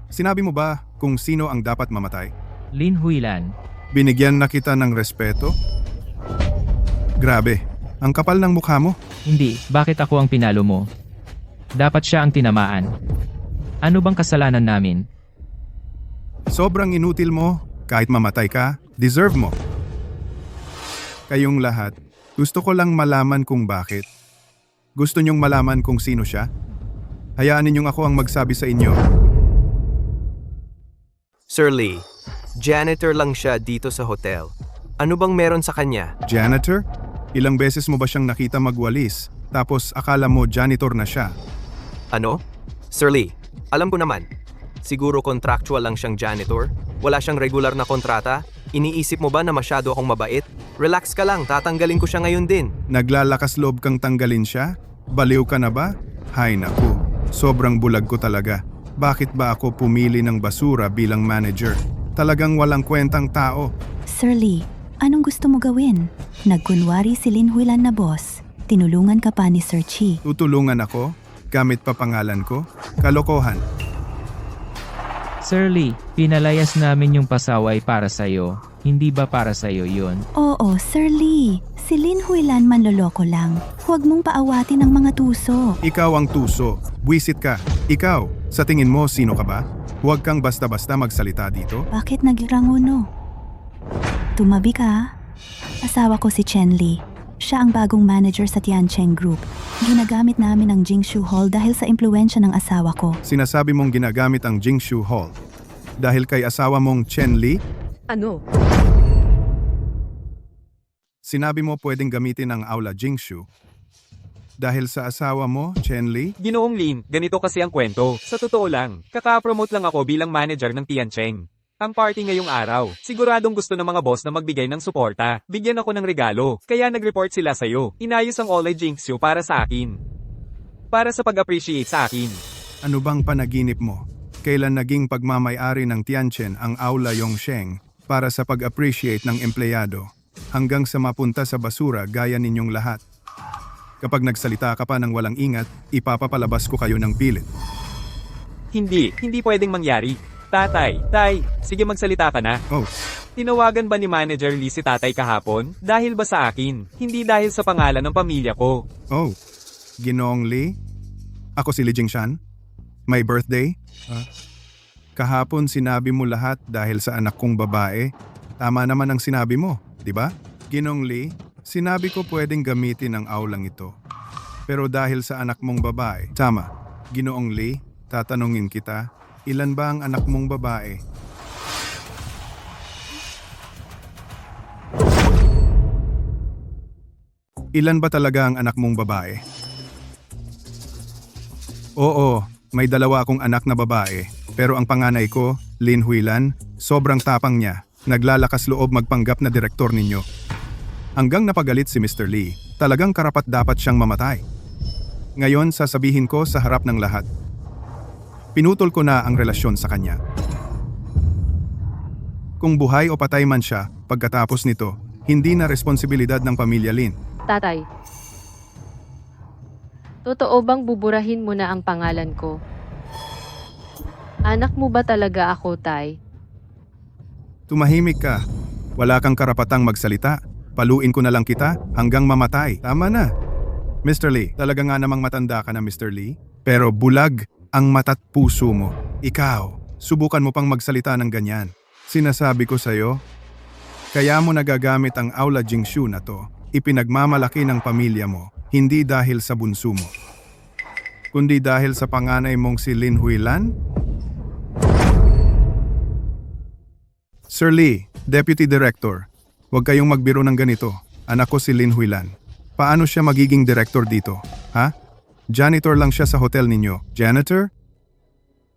sinabi mo ba kung sino ang dapat mamatay? Lin Huilan, Binigyan na kita ng respeto? Grabe, ang kapal ng mukha mo. hindi, bakit ako ang pinalo mo? Dapat siya ang tinamaan. Ano bang kasalanan namin? Sobrang inutil mo, kahit mamatay ka, deserve mo. Kayong lahat, gusto ko lang malaman kung bakit. Gusto niyong malaman kung sino siya? Hayaan ninyong ako ang magsabi sa inyo. Sir Lee, janitor lang siya dito sa hotel. Ano bang meron sa kanya? Janitor? Ilang beses mo ba siyang nakita magwalis, tapos akala mo janitor na siya? Ano? Sir Lee, alam ko naman. Siguro contractual lang siyang janitor? Wala siyang regular na kontrata? Iniisip mo ba na masyado akong mabait? Relax ka lang, tatanggalin ko siya ngayon din. Naglalakas loob kang tanggalin siya? Baliw ka na ba? Hay naku, sobrang bulag ko talaga. Bakit ba ako pumili ng basura bilang manager? Talagang walang kwentang tao. Sir Lee, anong gusto mo gawin? Nagkunwari si Lin Huilan na boss. Tinulungan ka pa ni Sir Chi. Tutulungan ako? Gamit pa pangalan ko? Kalokohan. Sir Lee, pinalayas namin yung pasaway para sa'yo. Hindi ba para sa'yo yun? Oo, Sir Lee. Si Lin Huilan manloloko lang. Huwag mong paawatin ang mga tuso. Ikaw ang tuso. Buwisit ka. Ikaw, sa tingin mo sino ka ba? Huwag kang basta-basta magsalita dito. Bakit nagranguno? Tumabi ka. Asawa ko si Chen Lee. Siya ang bagong manager sa Tiancheng Group. Ginagamit namin ang Jingshu Hall dahil sa impluensya ng asawa ko. Sinasabi mong ginagamit ang Jingshu Hall. Dahil kay asawa mong Chen Li, Ano? sinabi mo pwedeng gamitin ang aula Jingshu. Dahil sa asawa mo, Chen Li, Ginoong Lin, ganito kasi ang kwento. Sa totoo lang, kaka-promote lang ako bilang manager ng Tiancheng. Ang party ngayong araw, siguradong gusto ng mga boss na magbigay ng suporta. Bigyan ako ng regalo, kaya nag-report sila sa'yo. Inayos ang All I Jinx You para sa akin. Para sa pag-appreciate sa akin. ano bang panaginip mo? Kailan naging pagmamay-ari ng Tianchen ang aula Yongsheng para sa pag-appreciate ng empleyado? Hanggang sa mapunta sa basura gaya ninyong lahat. Kapag nagsalita ka pa ng walang ingat, ipapapalabas ko kayo ng pilit. Hindi pwedeng mangyari. Tay, sige magsalita ka na. Oh, Tinawagan ba ni Manager Lee si tatay kahapon? Dahil ba sa akin? Hindi dahil sa pangalan ng pamilya ko. oh. Ginoong Li? Ako si Li Jingshan? My birthday? Kahapon sinabi mo lahat dahil sa anak kong babae. Tama naman ang sinabi mo, di ba? Ginoong Li, sinabi ko pwedeng gamitin ang aulang ito. Pero dahil sa anak mong babae, tama. Ginoong Li, tatanungin kita, ilan ba ang anak mong babae? Ilan ba talaga ang anak mong babae? Oo, may dalawa akong anak na babae. Pero ang panganay ko, Lin Huilan, sobrang tapang niya. Naglalakas loob magpanggap na direktor ninyo. Hanggang napagalit si Mr. Lee, talagang karapat-dapat siyang mamatay. Ngayon sasabihin ko sa harap ng lahat. Pinutol ko na ang relasyon sa kanya. Kung buhay o patay man siya, pagkatapos nito, hindi na responsibilidad ng pamilya Lin. Tatay. Totoo bang buburahin mo na ang pangalan ko? Anak mo ba talaga ako, Tay? Tumahimik ka. Wala kang karapatang magsalita. Paluin ko na lang kita hanggang mamatay. Tama na. Mr. Lee, talaga nga namang matanda ka na, Mr. Lee. Pero bulag ang mata't puso mo. Ikaw, subukan mo pang magsalita ng ganyan. Sinasabi ko sa'yo, kaya mo nagagamit ang aula Jingshu na to. Ipinagmamalaki ng pamilya mo, hindi dahil sa bunso mo. Kundi dahil sa panganay mong si Lin Huilan? Sir Lee, Deputy Director, huwag kayong magbiro ng ganito. Anak ko si Lin Huilan. Paano siya magiging director dito? Ha? Janitor lang siya sa hotel ninyo. Janitor?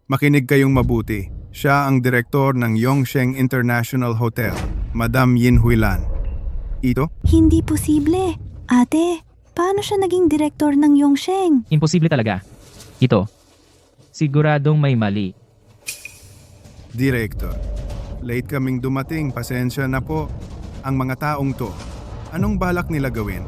Makinig kayong mabuti. Siya ang direktor ng Yongsheng International Hotel, Madam Yin Huilan. Ito? Hindi posible. Ate, paano siya naging direktor ng Yongsheng? Imposible talaga. Ito. Siguradong may mali. Director. Late kaming dumating, pasensya na po. Ang mga taong to, anong balak nila gawin?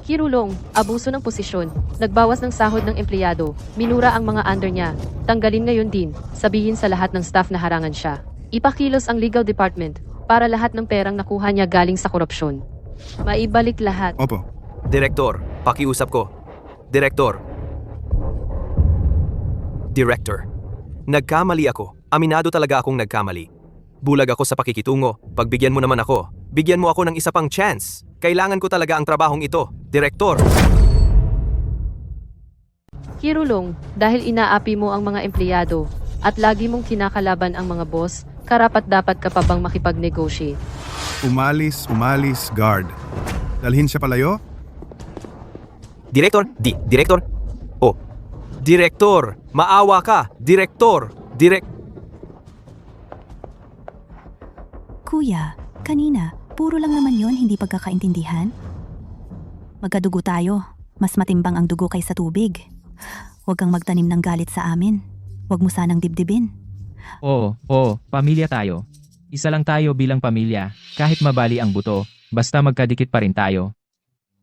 Kirulong, abuso ng posisyon, nagbawas ng sahod ng empleyado, minura ang mga under niya, tanggalin ngayon din, sabihin sa lahat ng staff na harangan siya. Ipakilos ang legal department para lahat ng perang nakuha niya galing sa korupsyon. Maibalik lahat. Opo. Direktor, pakiusap ko. Direktor. Director. Nagkamali ako. Aminado talaga akong nagkamali. Bulag ako sa pakikitungo. Pagbigyan mo naman ako. Bigyan mo ako ng isa pang chance. Kailangan ko talaga ang trabahong ito. Direktor. Kirulong, dahil inaapi mo ang mga empleyado at lagi mong kinakalaban ang mga boss, karapat-dapat ka pa bang makipag-negotiate? Umalis, guard. Dalhin siya palayo? Direktor. Direktor. Oh. Direktor. Maawa ka. Direktor. Kuya, kanina, puro lang naman yon hindi pagkakaintindihan. Magkadugo tayo. Mas matimbang ang dugo kaysa tubig. Huwag kang magtanim ng galit sa amin. Huwag mo sanang dibdibin. Oo, pamilya tayo. Isa lang tayo bilang pamilya, kahit mabali ang buto, basta magkadikit pa rin tayo.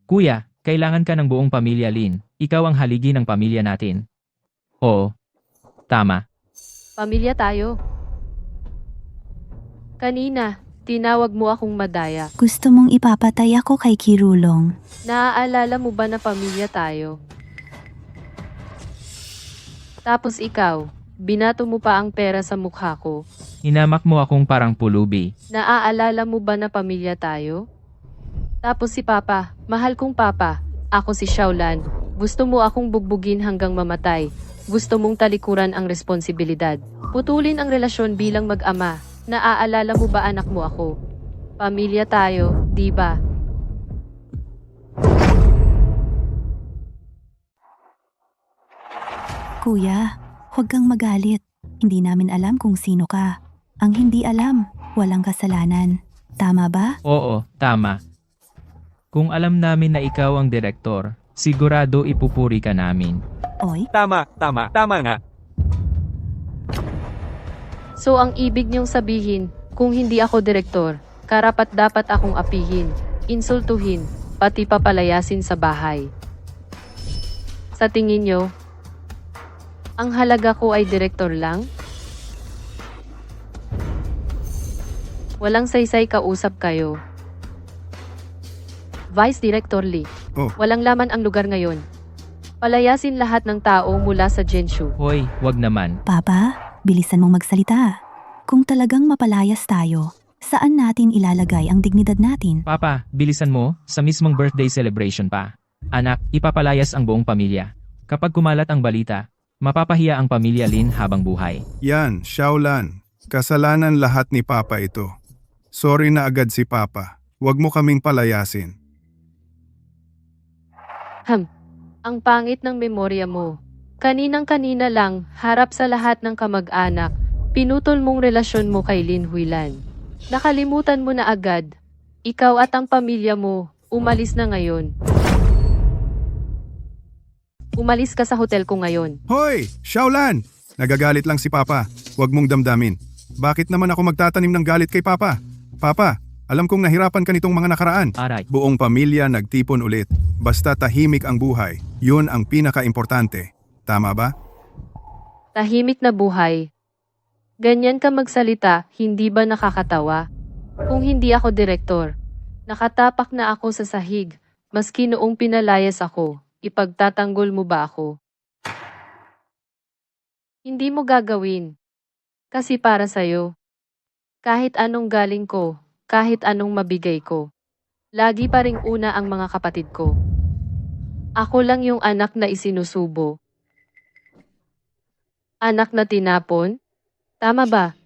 Kuya, kailangan ka ng buong pamilya, Lin. Ikaw ang haligi ng pamilya natin. Oo, tama. Pamilya tayo. Kanina, tinawag mo akong madaya. Gusto mong ipapatay ako kay Kirulong. Naaalala mo ba na pamilya tayo? Tapos ikaw, binato mo pa ang pera sa mukha ko. Hinamak mo akong parang pulubi. Naaalala mo ba na pamilya tayo? Tapos si Papa, mahal kong Papa, ako si Xiaolan. Gusto mo akong bugbugin hanggang mamatay. Gusto mong talikuran ang responsibilidad. Putulin ang relasyon bilang mag-ama. Naaalala mo ba anak mo ako? Pamilya tayo, di ba? Kuya, huwag kang magalit. Hindi namin alam kung sino ka. Ang hindi alam, walang kasalanan. Tama ba? Oo, tama. Kung alam namin na ikaw ang direktor, sigurado ipupuri ka namin. Oy, Tama nga. So ang ibig niyong sabihin, kung hindi ako direktor, karapat-dapat akong apihin, insultuhin, pati papalayasin sa bahay. Sa tingin niyo, ang halaga ko ay direktor lang? Walang saysay kausap kayo. Vice Director Lee, Oh. walang laman ang lugar ngayon. Palayasin lahat ng tao mula sa Genshu. Hoy, wag naman. Papa, bilisan mong magsalita. Kung talagang mapalayas tayo, saan natin ilalagay ang dignidad natin? Papa, bilisan mo, sa mismong birthday celebration pa. Anak, ipapalayas ang buong pamilya. Kapag kumalat ang balita, mapapahiya ang pamilya Lin habang buhay. Yan, Xiaolan. Kasalanan lahat ni Papa ito. Sorry na agad si Papa. Huwag mo kaming palayasin. Ang pangit ng memorya mo. Kaninang-kanina lang, harap sa lahat ng kamag-anak, pinutol mong relasyon mo kay Lin Huilan. Nakalimutan mo na agad. Ikaw at ang pamilya mo, umalis na ngayon. Umalis ka sa hotel ko ngayon. Hoy! Xiaolan! Nagagalit lang si Papa. Huwag mong damdamin. Bakit naman ako magtatanim ng galit kay Papa? Papa, alam kong nahirapan ka nitong mga nakaraan. Aray, Buong pamilya nagtipon ulit. Basta tahimik ang buhay. Yun ang pinaka-importante. Tama ba? Tahimik na buhay. Ganyan ka magsalita, hindi ba nakakatawa? Kung hindi ako direktor, nakatapak na ako sa sahig, maski noong pinalayas ako, ipagtatanggol mo ba ako? Hindi mo gagawin. Kasi para sa'yo, kahit anong galing ko, kahit anong mabigay ko, lagi pa ring una ang mga kapatid ko. Ako lang yung anak na isinusubo. Anak na tinapon? Tama ba?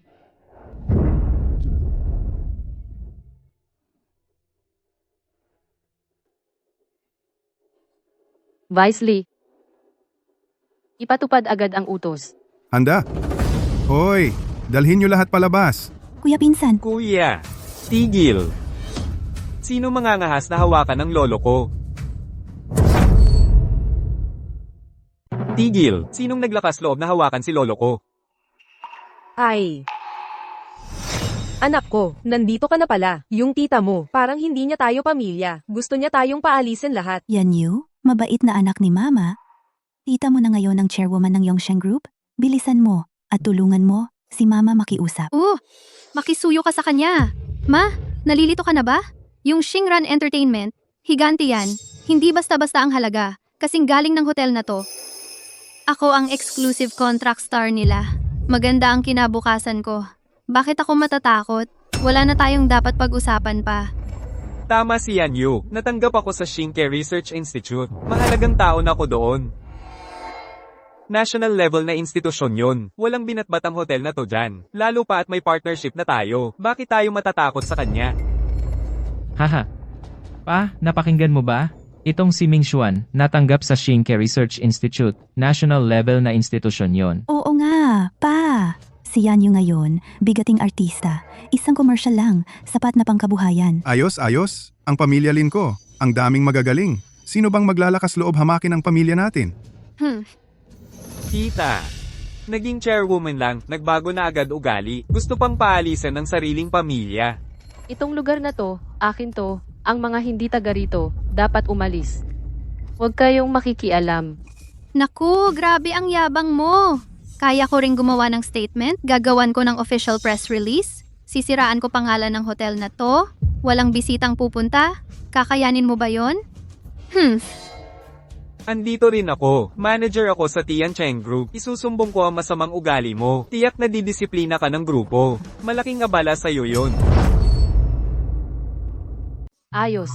Vice Lee, ipatupad agad ang utos. Handa? Hoy! Dalhin niyo lahat palabas. Kuya Pinsan, Kuya, tigil. Sino mangangahas na hawakan ng lolo ko? Tigil. Sinong naglakas loob na hawakan si lolo ko? Ay. Anak ko, nandito ka na pala. Yung tita mo, parang hindi niya tayo pamilya. Gusto niya tayong paalisin lahat. yan Yu, mabait na anak ni Mama. Tita mo na ngayon ang chairwoman ng Yongsheng Group. Bilisan mo at tulungan mo si Mama makiusap. Makisuyo ka sa kanya. Ma, nalilito ka na ba? Yung Shinran Entertainment, higante yan. Hindi basta-basta ang halaga, kasing galing ng hotel na to. Ako ang exclusive contract star nila. Maganda ang kinabukasan ko. Bakit ako matatakot? Wala na tayong dapat pag-usapan pa. Tama si Yan Yu. Natanggap ako sa Shinke Research Institute. Mahalagang tao na ako doon. National level na institusyon yun. Walang binatbat ang hotel na to dyan. Lalo pa at may partnership na tayo. Bakit tayo matatakot sa kanya? Haha. Pa, napakinggan mo ba? Itong si Ming Xuan, natanggap sa Shinke Research Institute. National level na institusyon yon. Oo nga, pa. Si Yan Yu ngayon, bigating artista. Isang commercial lang, sapat na pangkabuhayan. Ayos, ayos. Ang pamilya Lin ko. Ang daming magagaling. Sino bang maglalakas loob hamakin ang pamilya natin? Tita. Naging chairwoman lang, nagbago na agad ugali. Gusto pang paalisan ng sariling pamilya. Itong lugar na to, akin to. Ang mga hindi taga rito, dapat umalis. Huwag kayong makikialam. Naku, grabe ang yabang mo. Kaya ko ring gumawa ng statement, gagawan ko ng official press release, sisiraan ko pangalan ng hotel na to, walang bisitang pupunta, kakayanin mo ba yon? Andito rin ako. Manager ako sa Tiancheng Group. Isusumbong ko ang masamang ugali mo. Tiyak na didisiplina ka ng grupo. Malaking abala sa'yo yun. Ayos.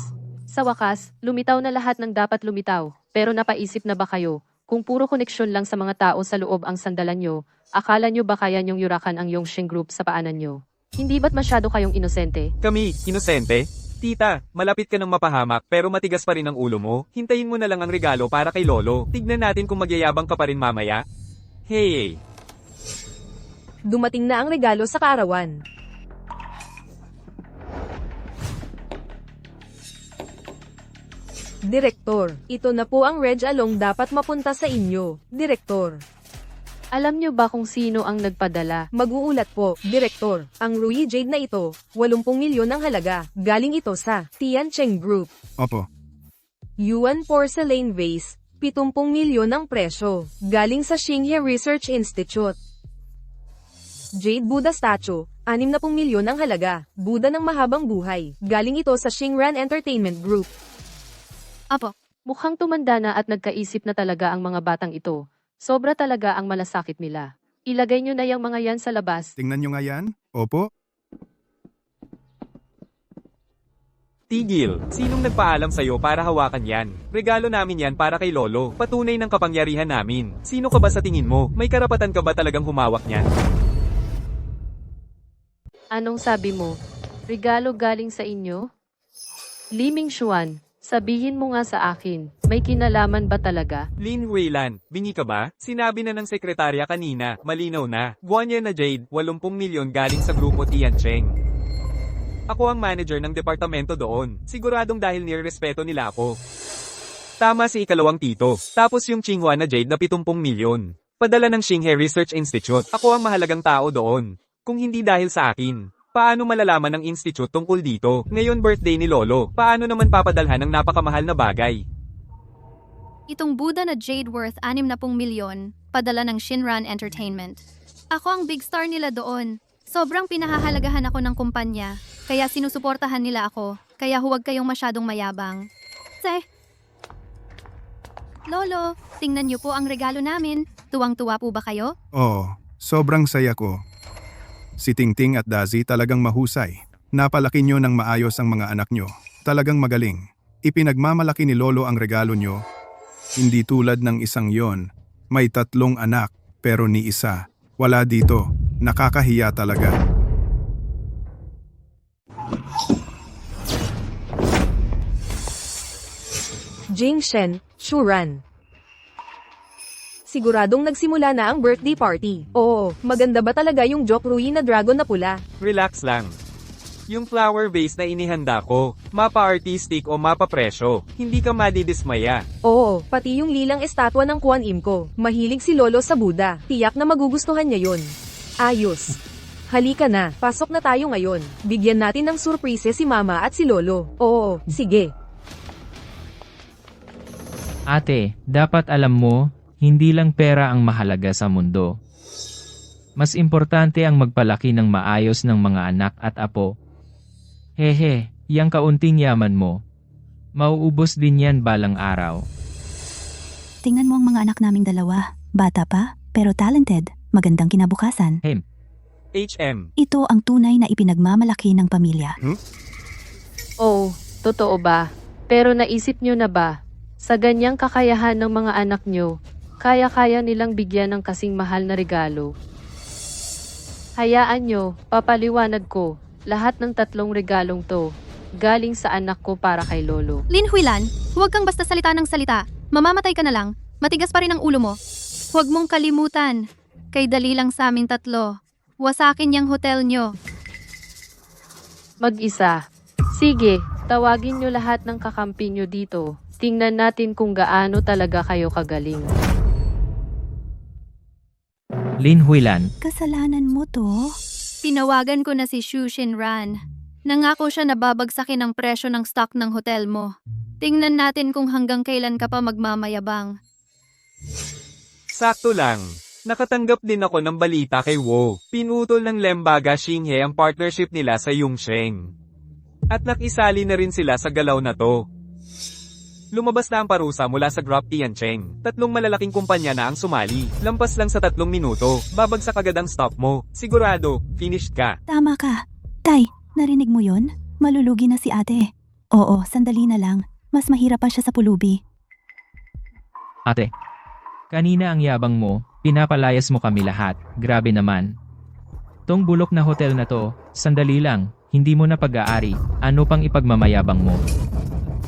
Sa wakas, lumitaw na lahat ng dapat lumitaw. Pero napaisip na ba kayo? Kung puro koneksyon lang sa mga tao sa loob ang sandalan nyo, akala nyo ba kaya nyong yurakan ang Yongsheng Group sa paanan nyo? Hindi ba't masyado kayong inosente? Kami, inosente? Tita, malapit ka ng mapahamak pero matigas pa rin ang ulo mo. Hintayin mo na lang ang regalo para kay Lolo. Tignan natin kung magyayabang ka pa rin mamaya. Hey! Dumating na ang regalo sa kaarawan. Direktor, ito na po ang Reg Along dapat mapunta sa inyo. Direktor, Alam nyo ba kung sino ang nagpadala? mag-uulat po. Direktor, ang Rui Jade na ito, 80 milyon ang halaga. Galing ito sa Tiancheng Group. Opo. Yuan Porcelain Vase, 70 milyon ang presyo. Galing sa Xingye Research Institute. Jade Buddha Statue, 60 milyon ang halaga. Buddha ng mahabang buhay. Galing ito sa Shinran Entertainment Group. Apo, Mukhang tumanda na at nagkaisip na talaga ang mga batang ito. Sobra talaga ang malasakit nila. Ilagay nyo na yung mga yan sa labas. Tingnan nyo nga yan? Opo. Tigil. Sinong nagpaalam sa'yo para hawakan yan? Regalo namin yan para kay Lolo. Patunay ng kapangyarihan namin. Sino ka ba sa tingin mo? May karapatan ka ba talagang humawak niyan? Anong sabi mo? Regalo galing sa inyo? Li Mingxuan, sabihin mo nga sa akin, may kinalaman ba talaga? Lin Huilan, bingi ka ba? Sinabi na ng sekretarya kanina, malinaw na. Guanya na Jade, 80 milyon galing sa grupo Tiancheng. Ako ang manager ng departamento doon. Siguradong dahil nirespeto nila ako. Tama si ikalawang tito. Tapos yung Tsinghua na Jade na 70 milyon. Padala ng Xinghe Research Institute. Ako ang mahalagang tao doon. Kung hindi dahil sa akin. Paano malalaman ng institute tungkol dito? Ngayon birthday ni Lolo. Paano naman papadalhan ng napakamahal na bagay? itong Buddha na Jade worth 60 milyon, padala ng Shinran Entertainment. Ako ang big star nila doon. Sobrang pinahahalagahan ako ng kumpanya, kaya sinusuportahan nila ako, kaya huwag kayong masyadong mayabang. Lolo, tingnan niyo po ang regalo namin. Tuwang-tuwa po ba kayo? Oo, sobrang saya ko. Si Tingting at Dazi talagang mahusay. Napalaki nyo ng maayos ang mga anak nyo. Talagang magaling. Ipinagmamalaki ni Lolo ang regalo nyo. Hindi tulad ng isang yon. May 3 anak, pero ni isa. Wala dito. Nakakahiya talaga. Jing Shen, Shuran. Siguradong nagsimula na ang birthday party. Oo, maganda ba talaga yung Jokrui na dragon na pula? Relax lang. Yung flower vase na inihanda ko, mapa artistic o mapa presyo, hindi ka madidismaya. Oo, pati yung lilang estatwa ng Kuan Im ko. Mahilig si Lolo sa Buddha. Tiyak na magugustuhan niya yun. Ayos. Halika na, pasok na tayo ngayon. Bigyan natin ng surprise si Mama at si Lolo. Oo, sige. Ate, dapat alam mo, hindi lang pera ang mahalaga sa mundo. Mas importante ang magpalaki ng maayos ng mga anak at apo. Hehe, yang kaunting yaman mo. Mauubos din yan balang araw. Tingnan mo ang mga anak naming dalawa. Bata pa, pero talented. Magandang kinabukasan. HM. Ito ang tunay na ipinagmamalaki ng pamilya. Oh, totoo ba? Pero naisip nyo na ba? Sa ganyang kakayahan ng mga anak nyo, kaya-kaya nilang bigyan ng kasing mahal na regalo. Hayaan nyo, papaliwanag ko, lahat ng 3 regalong to, galing sa anak ko para kay Lolo. Lin Huilan, huwag kang basta salita ng salita. Mamamatay ka na lang. Matigas pa rin ang ulo mo. Huwag mong kalimutan. Kay dali lang sa aming 3. Wasakin yung hotel nyo. Mag-isa. Sige, tawagin nyo lahat ng kakampi nyo dito. Tingnan natin kung gaano talaga kayo kagaling. Lin Huilan, Kasalanan mo to. Tinawagan ko na si Xu Shinran. Nangako siya na babagsakin ang presyo ng stock ng hotel mo. Tingnan natin kung hanggang kailan ka pa magmamayabang. Sakto lang. Nakatanggap din ako ng balita kay Wo. Pinutol ng Lembaga Xinghe ang partnership nila sa Yongsheng. At nakisali na rin sila sa galaw na to. Lumabas na ang parusa mula sa Group Tiancheng. 3 malalaking kumpanya na ang sumali. Lampas lang sa 3 minuto, babagsak agad ang stock mo. Sigurado, finished ka. Tama ka. Tay, narinig mo yon? Malulugi na si ate. Oo, sandali na lang. Mas mahirap pa siya sa pulubi. ate. Kanina ang yabang mo, pinapalayas mo kami lahat. Grabe naman. Tong bulok na hotel na to, sandali lang, hindi mo na pag-aari. Ano pang ipagmamayabang mo?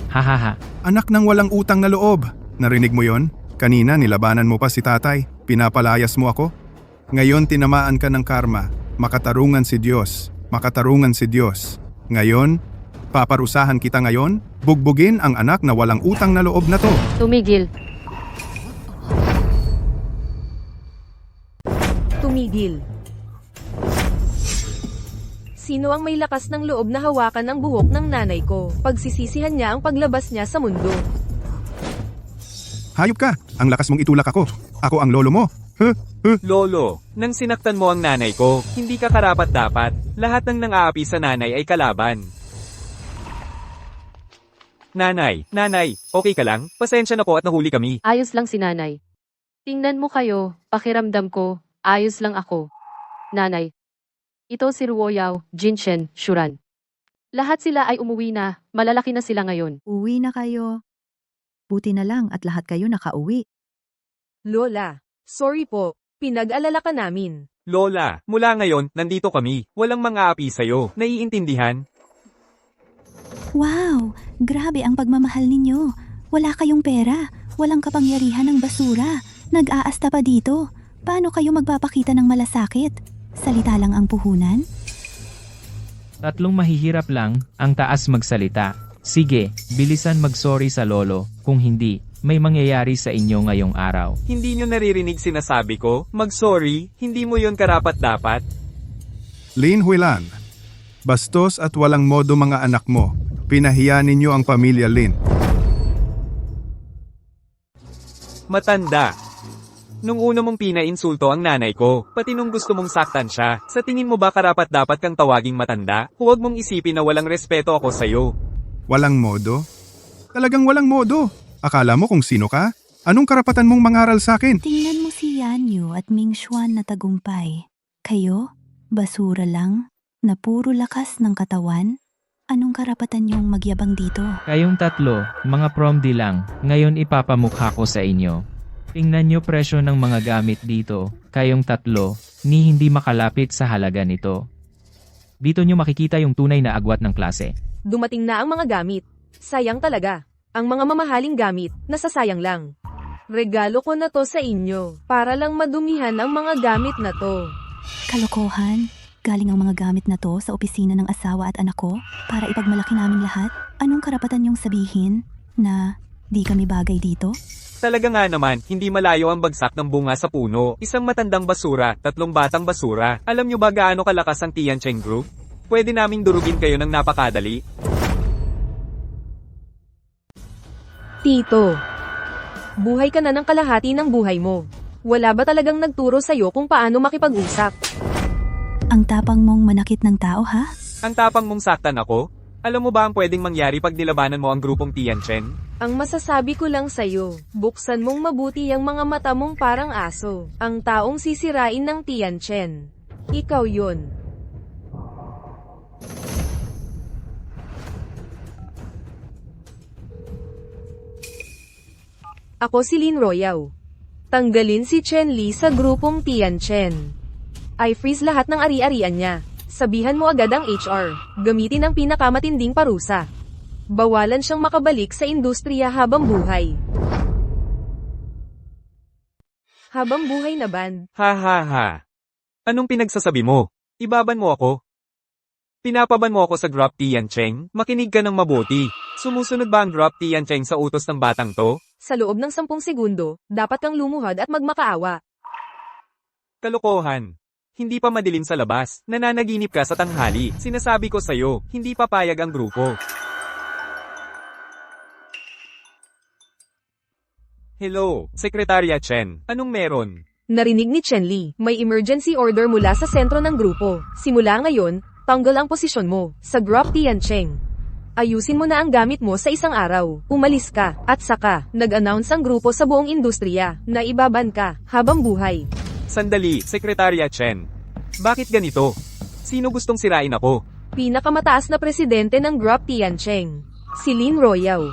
Hahaha. Anak ng walang utang na loob. Narinig mo yon? Kanina nilabanan mo pa si tatay. Pinapalayas mo ako. Ngayon tinamaan ka ng karma. Makatarungan si Diyos. Makatarungan si Diyos. Ngayon, paparusahan kita ngayon. Bugbugin ang anak na walang utang na loob na to. Tumigil. Tumigil. Sino ang may lakas ng loob na hawakan ang buhok ng nanay ko? Pagsisisihan niya ang paglabas niya sa mundo. Hayop ka. Ang lakas mong itulak ako. Ako ang lolo mo. Lolo, nang sinaktan mo ang nanay ko, hindi ka karapat-dapat. Lahat ng nang-aapi sa nanay ay kalaban. Nanay, okay ka lang? Pasensya na po at nahuli kami. Ayos lang si nanay. Tingnan mo kayo, pakiramdam ko, ayos lang ako. Nanay. Ito si Ruoyao, Jinshen, Shuran. Lahat sila ay umuwi na, malalaki na sila ngayon. Uwi na kayo. Buti na lang at lahat kayo nakauwi. Lola, sorry po. Pinag-alala ka namin. Lola, mula ngayon, nandito kami. Walang mga api sa'yo. Naiintindihan? Wow, grabe ang pagmamahal ninyo. Wala kayong pera, walang kapangyarihan ng basura. Nag-aasta pa dito. Paano kayo magpapakita ng malasakit? Salita lang ang puhunan? 3 mahihirap lang, ang taas magsalita. Sige, bilisan mag-sorry sa lolo, kung hindi, may mangyayari sa inyo ngayong araw. Hindi nyo naririnig sinasabi ko? Mag-sorry, hindi mo yon karapat-dapat. Lin Huilan. Bastos at walang modo mga anak mo. Pinahiya ninyo ang pamilya Lin. Matanda. Nung una mong pinainsulto ang nanay ko, pati nung gusto mong saktan siya, sa tingin mo ba karapat-dapat kang tawaging matanda? Huwag mong isipin na walang respeto ako sa'yo. Walang modo? Talagang walang modo. Akala mo kung sino ka? Anong karapatan mong mangaral sa akin? Tingnan mo si Yanyu at Ming Xuan na tagumpay. Kayo, basura lang, na puro lakas ng katawan. Anong karapatan niyong magyabang dito? Kayong 3, mga promdi lang, ngayon ipapamukha ko sa inyo. Tingnan nyo presyo ng mga gamit dito, kayong 3, ni hindi makalapit sa halaga nito. Dito nyo makikita yung tunay na agwat ng klase. Dumating na ang mga gamit. Sayang talaga. Ang mga mamahaling gamit, nasasayang lang. Regalo ko na to sa inyo, para lang madumihan ang mga gamit na to. Kalokohan. Galing ang mga gamit na to sa opisina ng asawa at anak ko para ipagmalaki naming lahat. Anong karapatan niyong sabihin na di kami bagay dito? Talaga nga naman, hindi malayo ang bagsak ng bunga sa puno. Isang matandang basura, 3 batang basura. Alam nyo ba gaano kalakas ang Tiancheng Group? Pwede naming durugin kayo ng napakadali. Tito, buhay ka na ng kalahati ng buhay mo. Wala ba talagang nagturo sa'yo kung paano makipag-usap? Ang tapang mong manakit ng tao, ha? Ang tapang mong saktan ako? Alam mo ba ang pwedeng mangyari pag nilabanan mo ang grupong Tianchen? Ang masasabi ko lang sa'yo, buksan mong mabuti ang mga mata mong parang aso. Ang taong sisirain ng Tianchen. Ikaw yun. Ako si Lin Royao. Tanggalin si Chen Li sa grupong Tianchen. I-freeze lahat ng ari-arian niya. Sabihan mo agad ang HR. Gamitin ang pinakamatinding parusa. Bawalan siyang makabalik sa industriya habang buhay. Habang buhay na ban. Ha ha ha. Anong pinagsasabi mo? Ibaban mo ako? Pinapaban mo ako sa Drop Tiancheng? Makinig ka ng mabuti. Sumusunod ba ang Drop Tiancheng sa utos ng batang to? Sa loob ng 10 segundo, dapat kang lumuhod at magmakaawa. Kalokohan. Hindi pa madilim sa labas. Nananaginip ka sa tanghali. Sinasabi ko sa'yo, hindi papayag ang grupo. Hello, Sekretarya Chen. Anong meron? Narinig ni Chen Li, may emergency order mula sa sentro ng grupo. Simula ngayon, tanggal ang posisyon mo sa Group Tiancheng. Ayusin mo na ang gamit mo sa isang araw. Umalis ka, at saka, nag-announce ang grupo sa buong industriya na ibaban ka habang buhay. Sandali, Sekretarya Chen. Bakit ganito? Sino gustong sirain ako? Pinakamataas na presidente ng Group Tiancheng, si Lin Royao.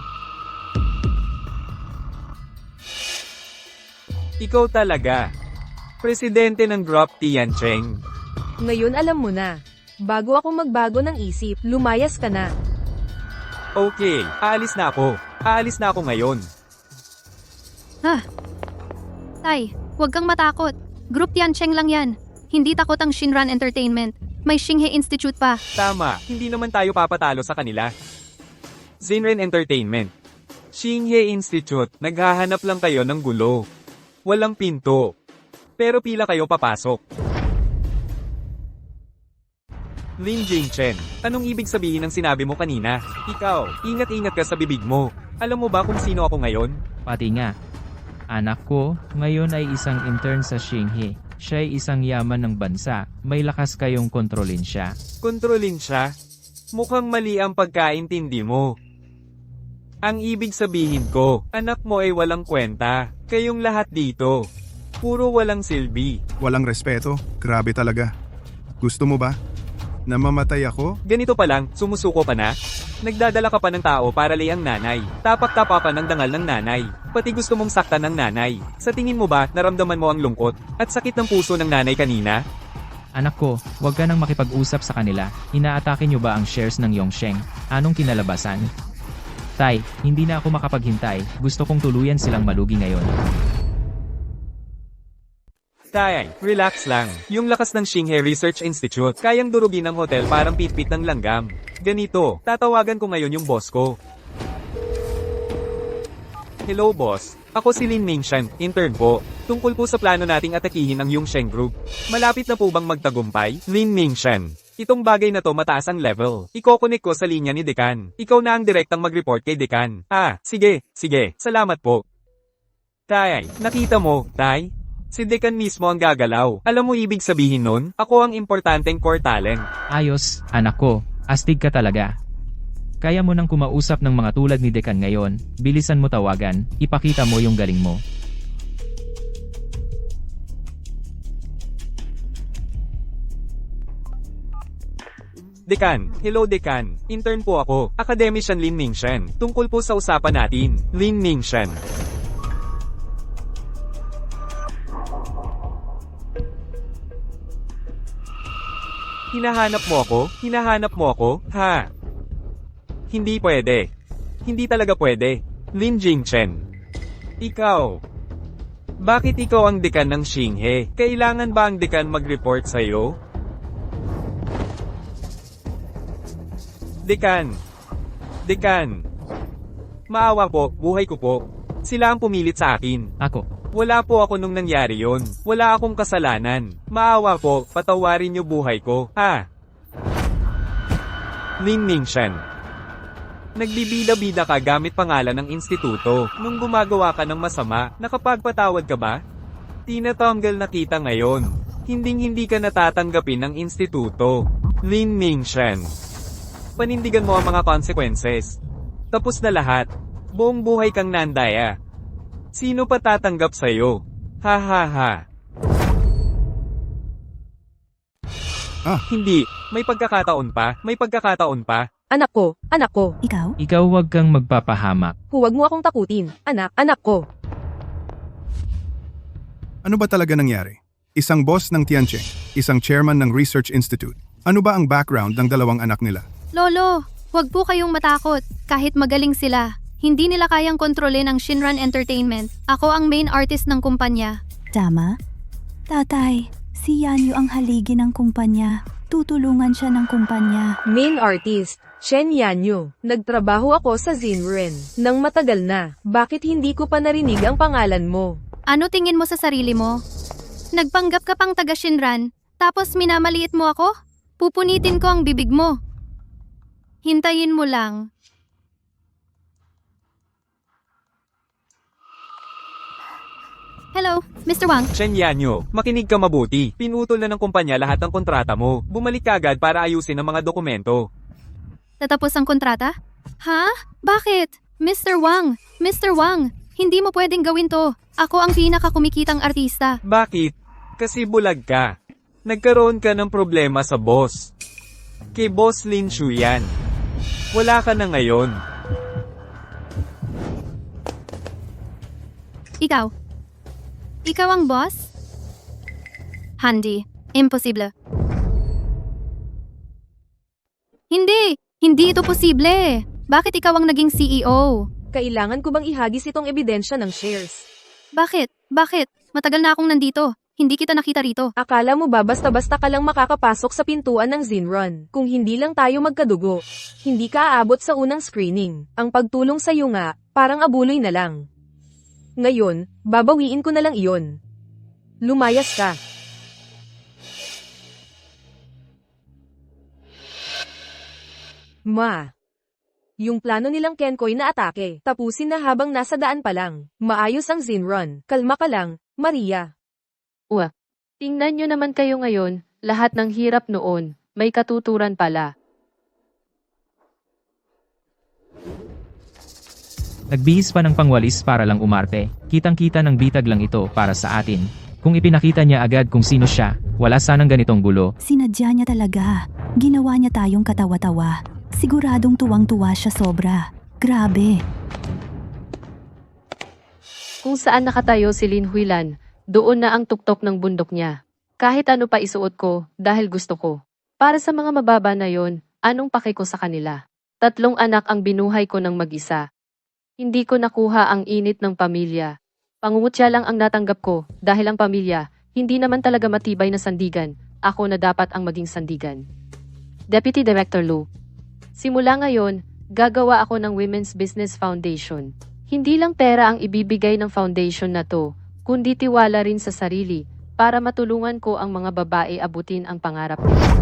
Ikaw talaga. Presidente ng Drop Tiancheng. Ngayon alam mo na. Bago ako magbago ng isip, lumayas ka na. Okay, aalis na ako. Aalis na ako ngayon. Tay, huwag kang matakot. Group Tiancheng lang yan. Hindi takot ang Shinran Entertainment. May Xinghe Institute pa. Tama, hindi naman tayo papatalo sa kanila. Zinren Entertainment. Xinghe Institute, naghahanap lang kayo ng gulo. Walang pinto. Pero pila kayo papasok. Lin Jingchen, anong ibig sabihin ng sinabi mo kanina? Ikaw, ingat-ingat ka sa bibig mo. Alam mo ba kung sino ako ngayon? Pati nga. Anak ko, ngayon ay isang intern sa Xinghe. Siya ay isang yaman ng bansa. May lakas kayong kontrolin siya. Kontrolin siya? Mukhang mali ang pagkaintindi mo. Ang ibig sabihin ko, anak mo ay walang kwenta. Kayong lahat dito. Puro walang silbi. Walang respeto? Grabe talaga. Gusto mo ba? Namamatay ako? Ganito pa lang, sumusuko ka na? Nagdadala ka pa ng tao para lay ang nanay. Tapak-tapa pa ng dangal ng nanay. Pati gusto mong saktan ng nanay. Sa tingin mo ba, naramdaman mo ang lungkot at sakit ng puso ng nanay kanina? Anak ko, huwag ka nang makipag-usap sa kanila. Inaatake niyo ba ang shares ng Yongsheng? Anong kinalabasan? Tay, hindi na ako makapaghintay. Gusto kong tuluyan silang malugi ngayon. Tay, relax lang. Yung lakas ng Xinghe Research Institute, kayang durugin ng hotel parang pitpit ng langgam. Ganito, tatawagan ko ngayon yung boss ko. Hello boss, ako si Lin Mingshan, intern po. Tungkol po sa plano nating atakihin ang Yongsheng Group. Malapit na po bang magtagumpay? Lin Mingshan. Itong bagay na to mataas ang level. Iko-connect ko sa linya ni Dekan. Ikaw na ang direktang mag-report kay Dekan. Sige. Salamat po. Tay, nakita mo, Tay? Si Dekan mismo ang gagalaw. Alam mo ibig sabihin nun? Ako ang importanteng core talent. Ayos, anak ko. Astig ka talaga. Kaya mo nang kumausap ng mga tulad ni Dekan ngayon. Bilisan mo tawagan. Ipakita mo yung galing mo. Dekan, hello Dekan. Intern po ako. Academician Lin Mingshan. Tungkol po sa usapan natin. Lin Mingshan. Hinahanap mo ako? Hinahanap mo ako? Ha? Hindi pwede. Hindi talaga pwede. Lin Jingchen. Ikaw. Bakit ikaw ang dekan ng Xinghe? Kailangan ba ang dekan mag-report sa'yo? Dekan. Dekan. Maawa po, buhay ko po. Sila ang pumilit sa akin. Ako. Wala po ako nung nangyari yon. Wala akong kasalanan. Maawa po, patawarin niyo buhay ko, ha? Lin Mingshan. Nagbibida-bida ka gamit pangalan ng instituto. Nung gumagawa ka ng masama, nakapagpatawad ka ba? Tinatanggal na kita ngayon. Hinding-hindi ka natatanggapin ng instituto. Lin Mingshan. Panindigan mo ang mga consequences. Tapos na lahat. Buong buhay kang nandaya. Sino pa tatanggap sa'yo? Ha ha ha. Hindi. May pagkakataon pa. May pagkakataon pa. Anak ko, anak ko. Ikaw? Ikaw huwag kang magpapahamak. Huwag mo akong takutin. Anak, anak ko. Ano ba talaga nangyari? Isang boss ng Tiancheng, isang chairman ng Research Institute. Ano ba ang background ng dalawang anak nila? Lolo, huwag po kayong matakot. Kahit magaling sila, hindi nila kayang kontrolin ang Shinran Entertainment. Ako ang main artist ng kumpanya. Tama? Tatay, si Yanyo ang haligi ng kumpanya. Tutulungan siya ng kumpanya. Main artist, Shen Yanyu. Nagtrabaho ako sa Zinren. Nang matagal na. Bakit hindi ko pa narinig ang pangalan mo? Ano tingin mo sa sarili mo? Nagpanggap ka pang taga Shinran, tapos minamaliit mo ako? Pupunitin ko ang bibig mo. Hintayin mo lang. Hello, Mr. Wang. Shen Yanyo, makinig ka mabuti. Pinutol na ng kumpanya lahat ng kontrata mo. Bumalik ka agad para ayusin ang mga dokumento. Tatapos ang kontrata? Ha? Bakit? Mr. Wang! Mr. Wang! Hindi mo pwedeng gawin to. Ako ang pinakakumikitang artista. Bakit? Kasi bulag ka. Nagkaroon ka ng problema sa boss. Kay Boss Lin Shuyan. Wala ka na ngayon. Ikaw. Ikaw ang boss? Hindi. Imposible. Hindi! Hindi ito posible! Bakit ikaw ang naging CEO? Kailangan ko bang ihagis itong ebidensya ng shares? Bakit? Bakit? Matagal na akong nandito. Hindi kita nakita rito. Akala mo ba basta-basta ka lang makakapasok sa pintuan ng Zinron? Kung hindi lang tayo magkadugo, hindi ka aabot sa unang screening. Ang pagtulong sa iyo nga, parang abuloy na lang. Ngayon, babawiin ko na lang iyon. Lumayas ka. Ma. Yung plano nilang Kenkoy na atake, tapusin na habang nasa daan pa lang. Maayos ang Zinron. Kalma ka lang, Maria. Tingnan nyo naman kayo ngayon, lahat ng hirap noon, may katuturan pala. Nagbihis pa ng pangwalis para lang umarte. Kitang-kita ng bitag lang ito para sa atin. Kung ipinakita niya agad kung sino siya, wala sanang ganitong gulo. Sinadya niya talaga. Ginawa niya tayong katawa-tawa. Siguradong tuwang-tuwa siya sobra. Grabe. Kung saan nakatayo si Lin Huilan, doon na ang tuktok ng bundok niya. Kahit ano pa isuot ko, dahil gusto ko. Para sa mga mababa na yon, anong pake ko sa kanila? 3 anak ang binuhay ko ng mag-isa. Hindi ko nakuha ang init ng pamilya. Pangungutya lang ang natanggap ko, dahil ang pamilya, hindi naman talaga matibay na sandigan. Ako na dapat ang maging sandigan. Deputy Director Lu. Simula ngayon, gagawa ako ng Women's Business Foundation. Hindi lang pera ang ibibigay ng foundation na to, kundi tiwala rin sa sarili, para matulungan ko ang mga babae abutin ang pangarap nila.